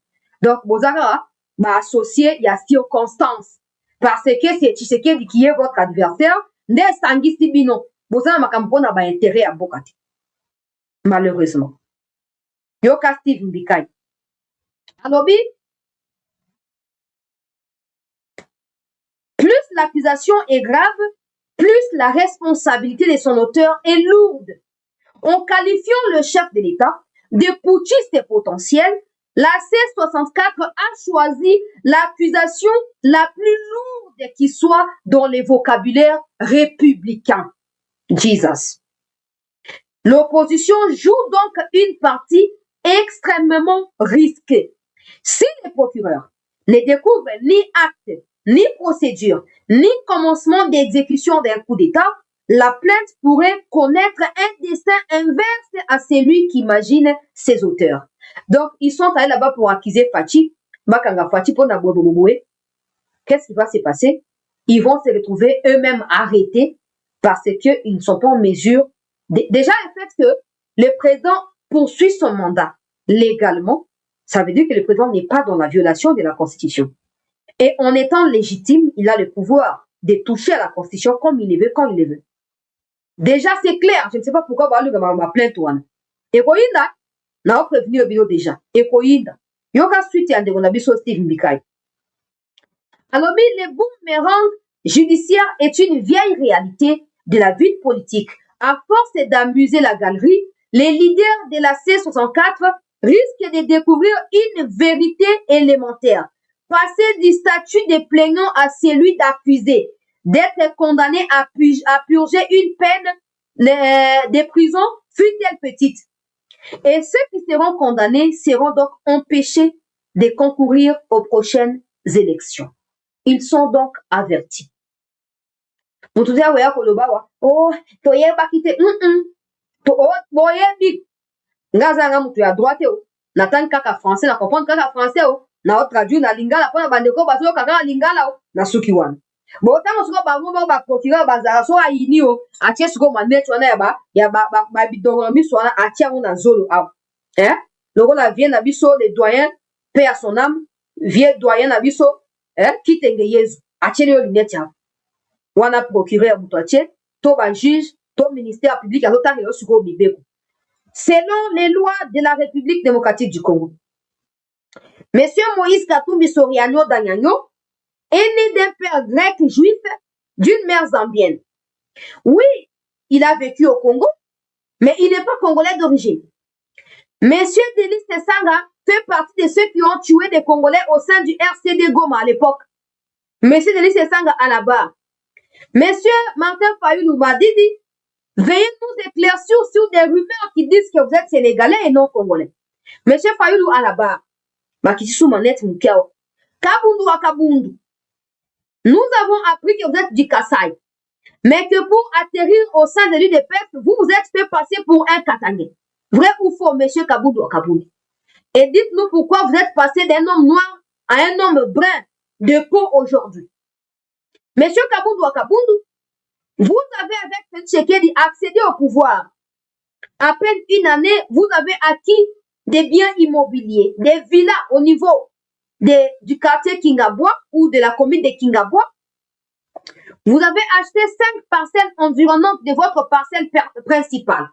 Donc Bozara va associer il y a circonstance parce que c'est Tshisekedi qui est votre adversaire. Ne sangisi bino. Bozara makampona ba intérêt à Bokati. Malheureusement. Yoka Steve Mbikai. Alobi Plus l'accusation est grave, plus la responsabilité de son auteur est lourde. En qualifiant le chef de l'État de putschiste potentiel, la C64 a choisi l'accusation la plus lourde qui soit dans les vocabulaires républicains. Jesus. L'opposition joue donc une partie extrêmement risquée. Si les procureurs ne découvrent ni acte, ni procédure, ni commencement d'exécution d'un coup d'État, la plainte pourrait connaître un destin inverse à celui qu'imagine ses auteurs. Donc, ils sont allés là-bas pour accuser Fachi. Qu'est-ce qui va se passer? Ils vont se retrouver eux-mêmes arrêtés parce qu'ils ne sont pas en mesure. Déjà, le fait que le président poursuit son mandat légalement, ça veut dire que le président n'est pas dans la violation de la Constitution. Et en étant légitime, il a le pouvoir de toucher à la Constitution comme il le veut, quand il le veut. Déjà, c'est clair. Je ne sais pas pourquoi ma plainte ouana. Et koyinda, na prévenu au bureau déjà. Et koyinda, yoka suite à de Steve Mbikai. Alors, le boomerang judiciaire est une vieille réalité de la vie politique. À force d'amuser la galerie, les leaders de la C64 risquent de découvrir une vérité élémentaire. Passer du statut de plaignant à celui d'accusé, d'être condamné à purger une peine de prison, fut-elle petite. Et ceux qui seront condamnés seront donc empêchés de concourir aux prochaines élections. Ils sont donc avertis. Oh, toyeba kite, toyebi. Ngazanga mutu ya droite o. Natani kaka français, na comprendre kaka français o. Na traduire na lingala, pona bandeko baso kaka na lingala o. Na suki wana. Bo tango suko bango ba procureur bazara so ayini o. Atie suko manetu wana ya ba bidongo miso wana atia na zolo a. Loko la vient na biso le doyen, paix à son âme, vieux doyen na biso, kitenge yezu. Atie le lunette ya. Wana procureur mutoatie, to ba juge, to ministère public a lota le suko bibeko. Selon les lois de la République démocratique du Congo, Monsieur Moïse Katumbi Soriano Danyano est né d'un père grec juif, d'une mère zambienne. Oui, il a vécu au Congo, mais il n'est pas congolais d'origine. Monsieur Delis Tessanga fait partie de ceux qui ont tué des Congolais au sein du RCD Goma à l'époque. Monsieur Delis Tessanga à la barre. Monsieur Martin Fayoulou Madidi, veuillez nous éclaircir sur des rumeurs qui disent que vous êtes sénégalais et non congolais. Monsieur Fayoulou à la barre. Bakissu Manette Moukiao. Kabundu à Kabundu. Nous avons appris que vous êtes du Kassai. Mais que pour atterrir au sein de l'UDPS, vous vous êtes fait passer pour un Katangé. Vrai ou faux, monsieur Kabundu à Kabundu? Et dites-nous pourquoi vous êtes passé d'un homme noir à un homme brun de peau aujourd'hui. Monsieur Kabundu à Kabundu, vous avez avec Félix Tshisekedi accédé au pouvoir. À peine une année, vous avez acquis des biens immobiliers, des villas au niveau du quartier Kingabwa ou de la commune de Kingabwa. Vous avez acheté 5 parcelles environnantes de votre parcelle principale.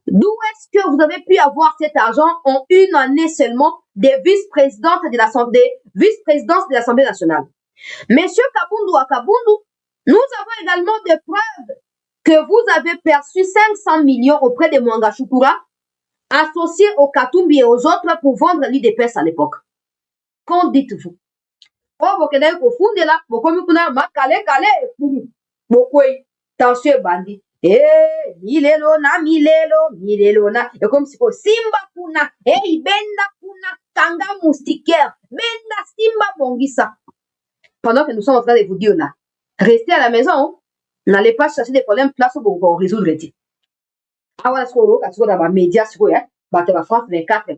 D'où est-ce que vous avez pu avoir cet argent en une année seulement des vice-présidentes de vice-présidence de l'Assemblée nationale? Monsieur Kabundu à Kabundu, nous avons également des preuves que vous avez perçu 500 millions auprès de Mwanga Shukura, associés au Katumbi et aux autres pour vendre l'UDPS à l'époque. Qu'en dites-vous? Oh, vous connaissez au fond de là, vous connaissez ma calé, beaucoup, tension bandit. Milelo na. Et comme si pour Simba kuna, benda kuna, tanga moustiquaire, benda Simba bongisa. Pendant que nous sommes en train de vous dire là, restez à la maison, n'allez pas chercher des problèmes place où vous résoudre. Ah voilà ce qu'on a dans les médias, sur la France 24.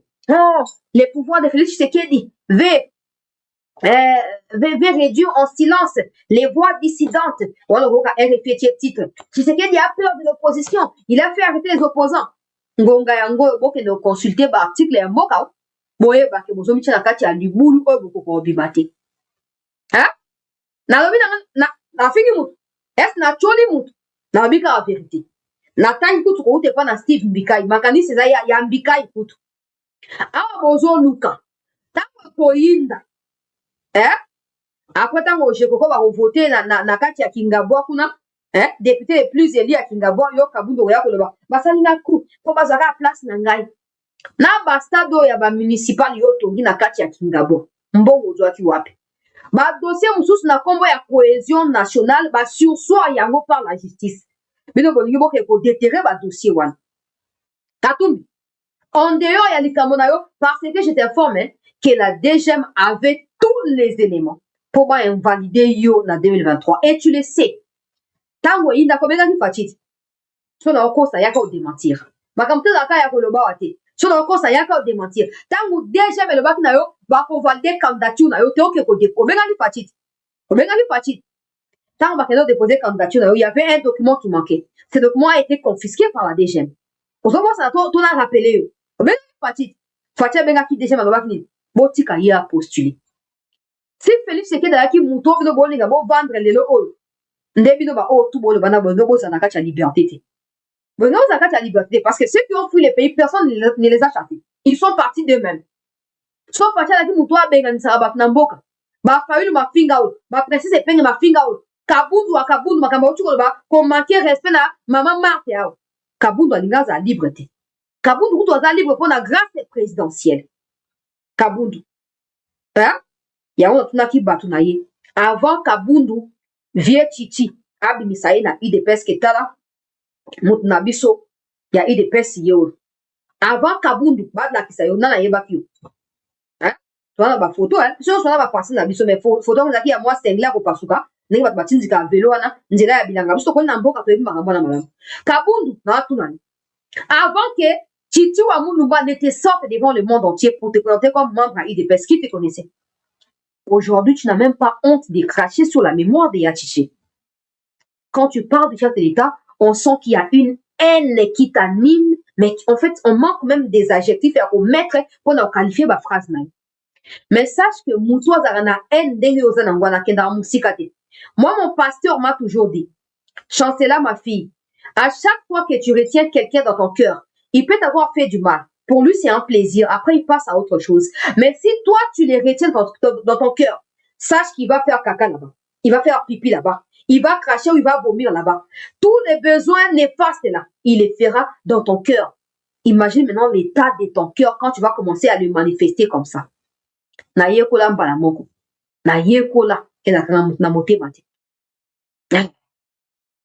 Les pouvoirs de Félix Tshisekedi veut réduire en silence les voix dissidentes. Voilà, on a répété le titre. Tshisekedi a peur de l'opposition. Il a fait arrêter les opposants. Ngonga yango, bon, que nous consulter l'article et un mot, boye, bah, que vous avez mis la carte à l'ibulu, vous bimate. Na fingi mutu. Na choli mutu. Na bika la vérité. Na tangi kutu ko ute pa na Steve Mbikai. Makani seza ya Mbikai kutu. Awa bozo luka. Tango koyinda. Après tant que Jekoko va voter na kati ya Kingabwa kuna député le plus élu à Kingabwa yo Kabundu ya koloba basalinga ku po bazaka place na ngai na ba stade ya ba municipal yo tongi na kati ya Kingabwa mbongo zwaki wapi ba dossier mususu na kombo ya cohésion nationale ba sursoir yango par la justice bino bolingi boke ko déterrer ba dossier wana tatumbi en dehors ya likambo na yo parce que je t'informe que la DGM avait tous les éléments pour invalider yo na 2023 et tu le sais tango inda kobenga ni fatiti so na okosa yaka o démentir makamte zaka ya koloba wate so na okosa yaka o démentir tango DGM elobaki na yo ba ko valider candidature na yo te oke ko kobenga ni fatiti tango ba kendo déposer candidature na yo il y avait un document qui manquait ce document a été confisqué par la DGM ozo ça to na rappeler yo kobenga ni fatiti benga ki DGM alobaki ni botika ya postuler si Félix Sekeda yaki muto bino bolinga bo vendre lelo oyo ndebino ba o tout bolo bana bongo bo sana kati ya liberté te bongo sana kati ya liberté parce que ceux qui ont fui les pays personne ne les a chassés ils sont partis d'eux-mêmes so fatia yaki muto abenganisa ba na mboka ba faulu mafinga o ba précise penge mafinga o kabundu makambo utuko ba ko manquer respect na maman Marthe yao kabundu alinga za liberté kabundu kuto za libre pour la grâce présidentielle kabundu yango tunaki batu na ye avant kabundu vie titi abimisa ye na UDPS ketala mutu na biso ya UDPS yo avant kabundu balakisa yo nana yebaki yo twana ba photo so twana ba passer na biso mais photo ngaki ya moi sengla ko pasuka ndenge batu batinzika velo wana nzela ya bilanga biso ko na mboka to yebi makambo na malamu kabundu na tunani avant que Titi Wamulumba ne te sorte devant le monde entier pour te présenter comme membre à UDPS, qui te connaissait? Aujourd'hui, tu n'as même pas honte de cracher sur la mémoire de Yatiché. Quand tu parles du chef de l'État, on sent qu'il y a une haine qui t'anime, mais en fait, on manque même des adjectifs à mettre pour nous qualifier ma phrase. Mais sache que Moutoua Zarana haine moi, mon pasteur m'a toujours dit, Chancela, ma fille, à chaque fois que tu retiens quelqu'un dans ton cœur, il peut t'avoir fait du mal. Pour lui, c'est un plaisir. Après, il passe à autre chose. Mais si toi, tu les retiens dans ton cœur, sache qu'il va faire caca là-bas. Il va faire pipi là-bas. Il va cracher ou il va vomir là-bas. Tous les besoins néfastes là, il les fera dans ton cœur. Imagine maintenant l'état de ton cœur quand tu vas commencer à le manifester comme ça. Na yekola mbala moko. Na yekola na motema te.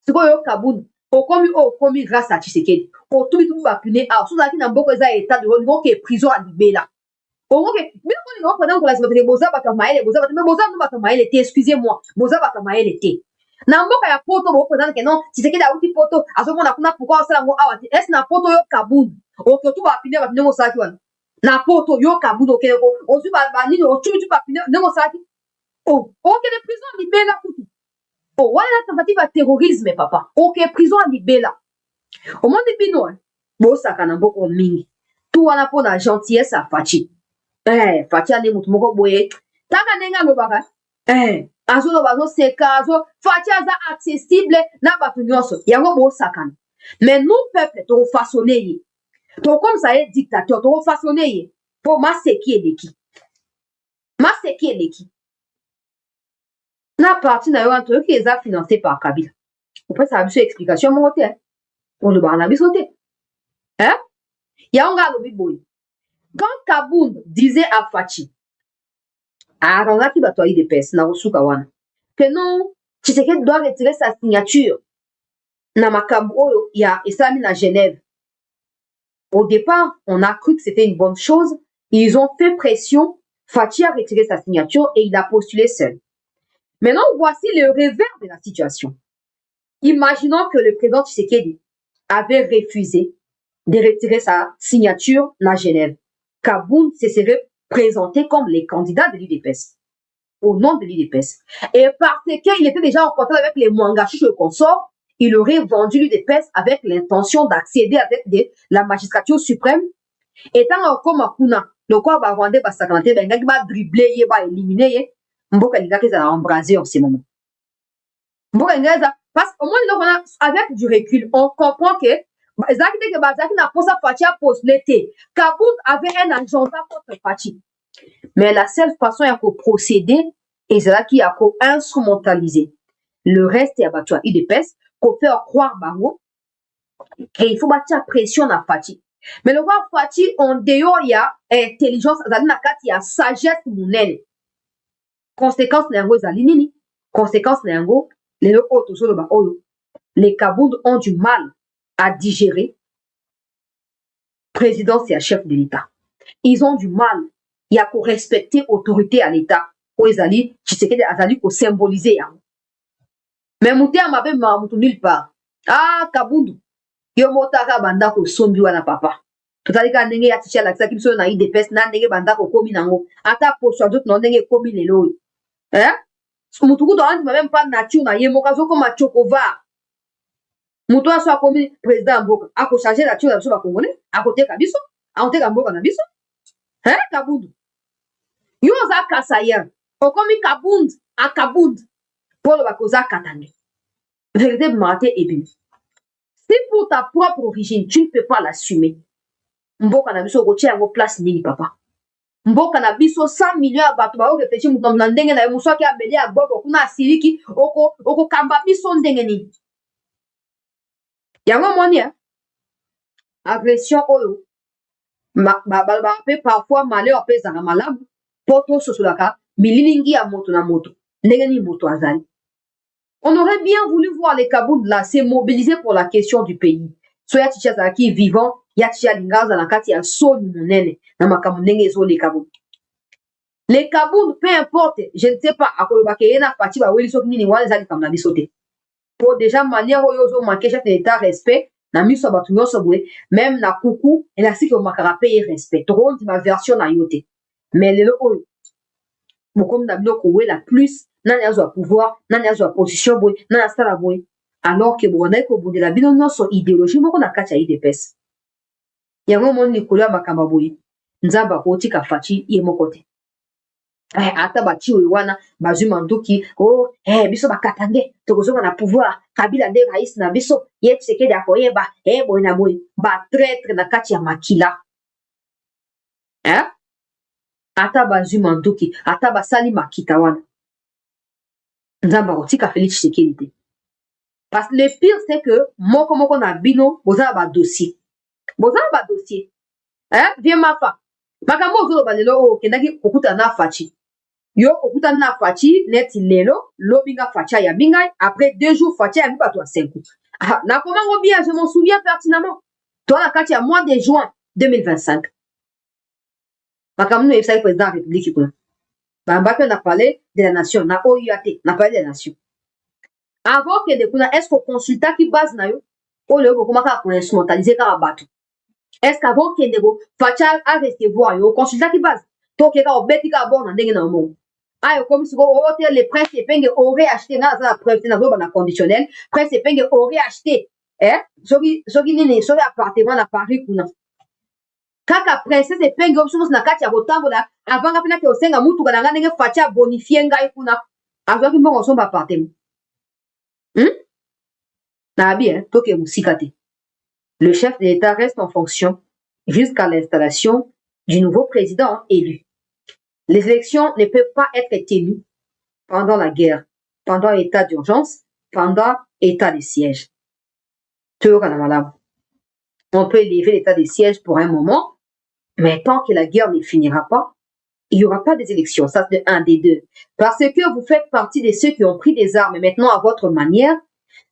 Sikoyo kabuni. Okomi grâce à Tshisekedi. Otomi tout bapune a sozaki na mboko eza état de niveau que prison à libela. Okoke bien ko ngo pendant que la semaine boza ba kamaele boza ba boza no ba kamaele te excusez-moi. Boza ba kamaele te. Na mboka ya poto bo pendant que non Tshisekedi a uti poto azomona kuna pourquoi osala ngo awa te. Est na poto yo kabuni. Oke tout bapune ba ngo saki wana. Na poto yo kabuni oke ko ozu ba nini otu tu bapune ngo saki. Oh, oke de prison libela kutu. Oh, voilà la tentative à terrorisme, papa. Ok, prison à Libela. Au monde de Bino, bon, ça can beaucoup mingi. Tout wana pour la gentillesse à Fachi. Fachi a des moutons boye. Taka nenga no baka. Azo no bazo seka, azo. Fachi a accessible na batu nyonso. Yango bo sakana. Mais nous, peuple, to façonné yi. To comme ça est dictateur, to façonné yi. Pour ma seki et leki. Ma seki et leki. Na parti na yo un truc qui est financé par Kabila. Après, ça a une explication, mon côté. On le barnabi sauté. Hein? Yanga lobi boy. Quand Kabound disait à Fachi, à Ranga qui batoyi des pes, na Osuka wana, que non, Tshisekedi doit retirer sa signature. Na makambo, il y a Islami à Genève. Au départ, on a cru que c'était une bonne chose. Ils ont fait pression. Fachi a retiré sa signature et il a postulé seul. Maintenant, voici le revers de la situation. Imaginons que le président Tshisekedi avait refusé de retirer sa signature à Genève. Kabound se serait présenté comme les candidats de l'UDPS, au nom de l'UDPS. Et parce qu'il était déjà en contact avec les Mwangachu et consorts, il aurait vendu l'UDPS avec l'intention d'accéder à la magistrature suprême. Étant comme Akuna, le quoi va rendre sa candidature, ben va dribbler, il va éliminer. Mboka linga qu'ils a embrasé en ce moment. Mboka linga parce qu'au moins avec du recul, on comprend que Zaki n'a pas sa partie à postuler. Kabound avait un agenda contre Fachi. Mais la seule façon à procéder, Et c'est là qui a instrumentalisé. Le reste est abattu à IDPS, qu'on fait croire bango. Et il faut battre la pression à Fati. Mais le roi Fati, en dehors, il y a intelligence, il y a sagesse mounene. Conséquence n'engo zalinini. Conséquence n'engo, les Kabound ont du mal à digérer. Président, c'est un chef de l'État. Ils ont du mal. Il y a pour respecter l'autorité à l'État. Oezali, Tshisekedi azali ko symboliser yango. Mais mouté amabe mamoutou nulle part. Ah, Kabundu. Yo motaka banda ko sombi wana papa. Totali ka ndenge ya ticha lakisa kimso na IDPS na ndenge banda ko komi nango. Ata poso d'autres non ndenge komi lelo. Mutuku do andi même pas nature na yemoka zo koma chokova. Mutu aso akomi président mboka. Ako changer nature na biso ba congolais. Akote ka biso. Akote mboka na biso. Kabundu. Yo za kasaya. Okomi Kabund, à Kabund, pour le bakoza katange. Vérité maté et bien. Si pour ta propre origine, tu ne peux pas l'assumer. Mboka na biso gotia ngo place nini papa. Mboka na biso 100 millions à bato ba réfléchir mutom na ndenge na muso ki abeli a bobo kuna asiriki oko kamba biso ndenge nini. Yango moni agression oyo. Ba parfois malheur pesa na malamu. Poto sosolaka. Mililingi ya moto na moto. Ndengeni moto azali. On aurait bien voulu voir les Kabound là se mobiliser pour la question du pays. So ya ticha zaki vivant, ya ticha lingaza na kati ya soni monene na makamu ndenge zo les Kabound. Les Kabound, peu importe, je ne sais pas, akolobake yena pati ba weli soki nini wana zali kam na bisote. Pour déjà manière oyo zo manquer chef de l'État respect, na miso batu nyonso boye, même na kuku, et la siki o makara payer respect. Toko di ma version na yote. Mais lelo oyo comme d'abord la plus nani azwa pouvoir nani azwa position boy nani sala boy alors que bon na ko bundela bino nyonso idéologie moko na kati ya IDPS yango moni likolo ya makamba boy nzamba ko tika Fati ye moko te ata bati oyo wana bazwi manduki biso bakatange tokozonga na pouvoir Kabila nde rais na biso ye Tshisekedi akoyeba boy na boy ba traître na kati ya makila ata bazwi manduki ata basali makita wana nzamba kotika Félix Tshisekedi te. Parce que le pire c'est que moko na bino boza ba dossier viens mafa makambo ozoloba lelo okendaki kokuta na Fati yo kokuta na Fati neti lelo lobinga Fati ya bingai après 2 jours Fati ya bato 5 na komango bien je m'en souviens pertinemment toi na kati ya mois de juin 2025 makamno yebisaki président de la République kuna bambaki na parler de la nation na OUAT na parler de la nation avant que de kuna est-ce qu'on consulta qui base na yo ole ko komaka ko instrumentaliser ka bato est-ce qu'avant que ndego Facha a recevoir yo consulta qui base to ke ka obeti ka bon na ndenge na mo ayo comme si les princes epenge aurait acheté na za preuve na zo na conditionnel prince epenge aurait acheté soki nini soki appartement na Paris kuna kaka princesse epenge option na kati ya botambola avanga pena ke osenga mutu kana ndenge Fati bonifier ngai kuna azwaki mbongo somba appartement na bien toke musikate. Le chef de l'État reste en fonction jusqu'à l'installation du nouveau président élu. Les élections ne peuvent pas être tenues pendant la guerre, pendant l'état d'urgence, pendant l'état de siège. On peut élever l'état de siège pour un moment, mais tant que la guerre ne finira pas, il n'y aura pas des élections. Ça, c'est un des deux. Parce que vous faites partie de ceux qui ont pris des armes maintenant à votre manière,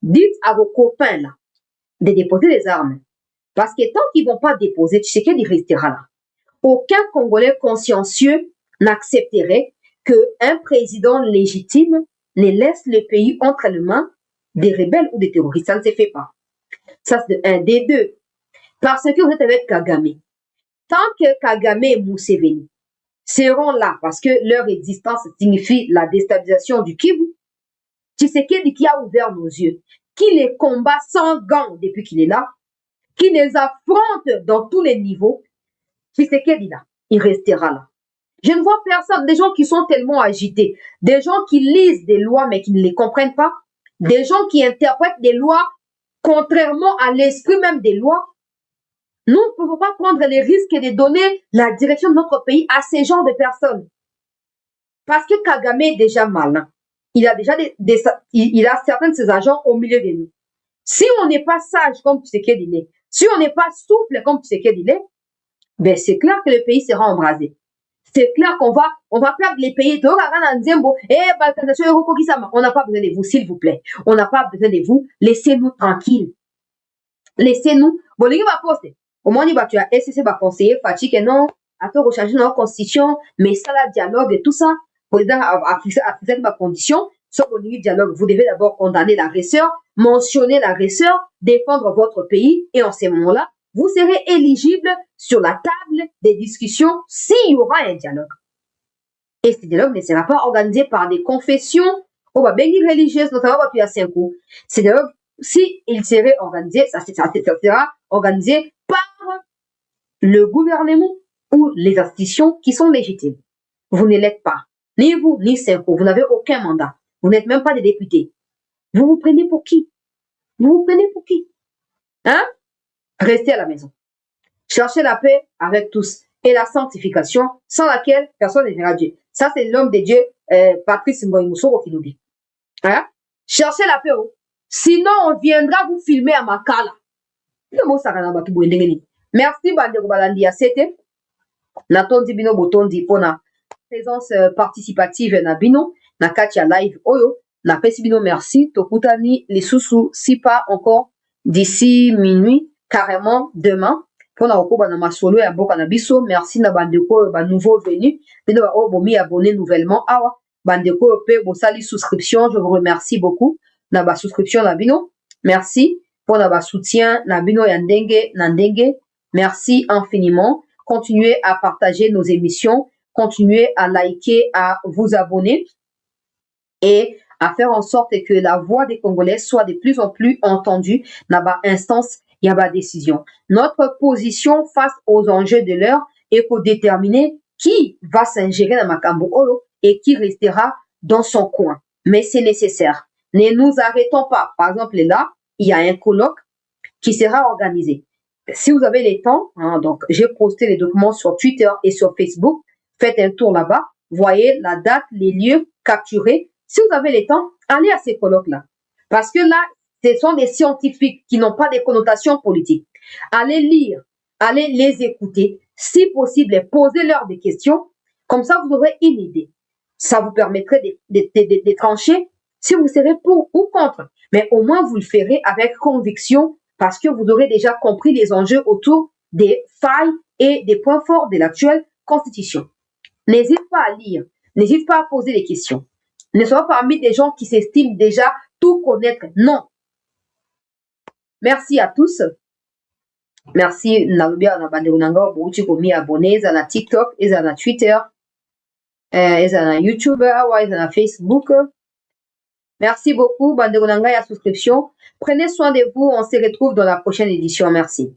dites à vos copains là de déposer les armes. Parce que tant qu'ils ne vont pas déposer, Tshisekedi restera là. Aucun Congolais consciencieux n'accepterait qu'un président légitime ne laisse le pays entre les mains des rebelles ou des terroristes. Ça ne se fait pas. Ça, c'est un des deux. Parce que vous êtes avec Kagame. Tant que Kagame et Museveni seront là, parce que leur existence signifie la déstabilisation du Kivu, Tshisekedi qui a ouvert nos yeux, qui les combat sans gants depuis qu'il est là, qui les affronte dans tous les niveaux, Tshisekedi là, il restera là. Je ne vois personne, des gens qui sont tellement agités, des gens qui lisent des lois mais qui ne les comprennent pas, des gens qui interprètent des lois contrairement à l'esprit même des lois. Nous ne pouvons pas prendre les risques de donner la direction de notre pays à ces genres de personnes. Parce que Kagame est déjà malin. Il a déjà il a certains de ses agents au milieu de nous. Si on n'est pas sage comme Tshisekedi l'est, si on n'est pas souple comme Tshisekedi l'est, ben c'est clair que le pays sera embrasé. C'est clair qu'on va perdre les pays. On n'a pas besoin de vous, s'il vous plaît. On n'a pas besoin de vous. Laissez-nous tranquilles. Laissez-nous. Bon, les gars, va poster. Au moins, tu as SCC va conseiller, Fatih, que non, attends, rechanger notre constitution, mais ça, la dialogue et tout ça, le président a fixé ma condition. Sur le dialogue, vous devez d'abord condamner l'agresseur, mentionner l'agresseur, défendre votre pays, et en ces moments-là, vous serez éligible sur la table des discussions s'il y aura un dialogue. Et ce dialogue ne sera pas organisé par des confessions, religieuses, notamment depuis à 5 ans. Ce dialogue, si il serait organisé, ça sera organisé par le gouvernement ou les institutions qui sont légitimes. Vous ne l'êtes pas. Ni vous, ni Senko. Vous n'avez aucun mandat. Vous n'êtes même pas des députés. Vous vous prenez pour qui? Vous vous prenez pour qui? Hein? Restez à la maison. Cherchez la paix avec tous et la sanctification sans laquelle personne ne verra Dieu. Ça, c'est l'homme de Dieu, Patrice Ngoï Moussoro qui nous dit. Hein? Cherchez la paix. Oh. Sinon, on viendra vous filmer à Makala. Merci, Bandeko Balandi Asete. Natondi Bino Botondi pour la présence participative na Bino, na Katia Live Oyo. Na Pesi Bino merci. Tokutani les sous si pas encore d'ici minuit, carrément demain. Pour la recours na masolo ya boka na biso. Merci na Bandeko ba nouveau venu. Bino ba obomi abonné nouvellement. Awa. Bandeko pe bosali souscription. Je vous remercie beaucoup. Na ba souscription na Bino. Merci pour la soutien na Bino Yandenge Nandenge. Merci infiniment. Continuez à partager nos émissions. Continuez à liker, à vous abonner et à faire en sorte que la voix des Congolais soit de plus en plus entendue dans la instance et la décision. Notre position face aux enjeux de l'heure est pour déterminer qui va s'ingérer dans Makambo Olo et qui restera dans son coin. Mais c'est nécessaire. Ne nous arrêtons pas. Par exemple, là, il y a un colloque qui sera organisé. Si vous avez les temps, hein, donc j'ai posté les documents sur Twitter et sur Facebook. Faites un tour là-bas. Voyez la date, les lieux capturés. Si vous avez les temps, allez à ces colloques-là. Parce que là, ce sont des scientifiques qui n'ont pas de connotations politiques. Allez lire, allez les écouter. Si possible, posez-leur des questions. Comme ça, vous aurez une idée. Ça vous permettrait de trancher si vous serez pour ou contre. Mais au moins, vous le ferez avec conviction parce que vous aurez déjà compris les enjeux autour des failles et des points forts de l'actuelle constitution. N'hésite pas à lire, n'hésite pas à poser des questions. Ne sois pas parmi des gens qui s'estiment déjà tout connaître. Non. Merci à tous. Merci Nalubia Nabandeunanga, Bouti Komi abonnés, à la TikTok, et à la Twitter, et à la YouTube, et à la Facebook. Merci beaucoup, Bandeunanga et à souscription. Prenez soin de vous, on se retrouve dans la prochaine édition. Merci.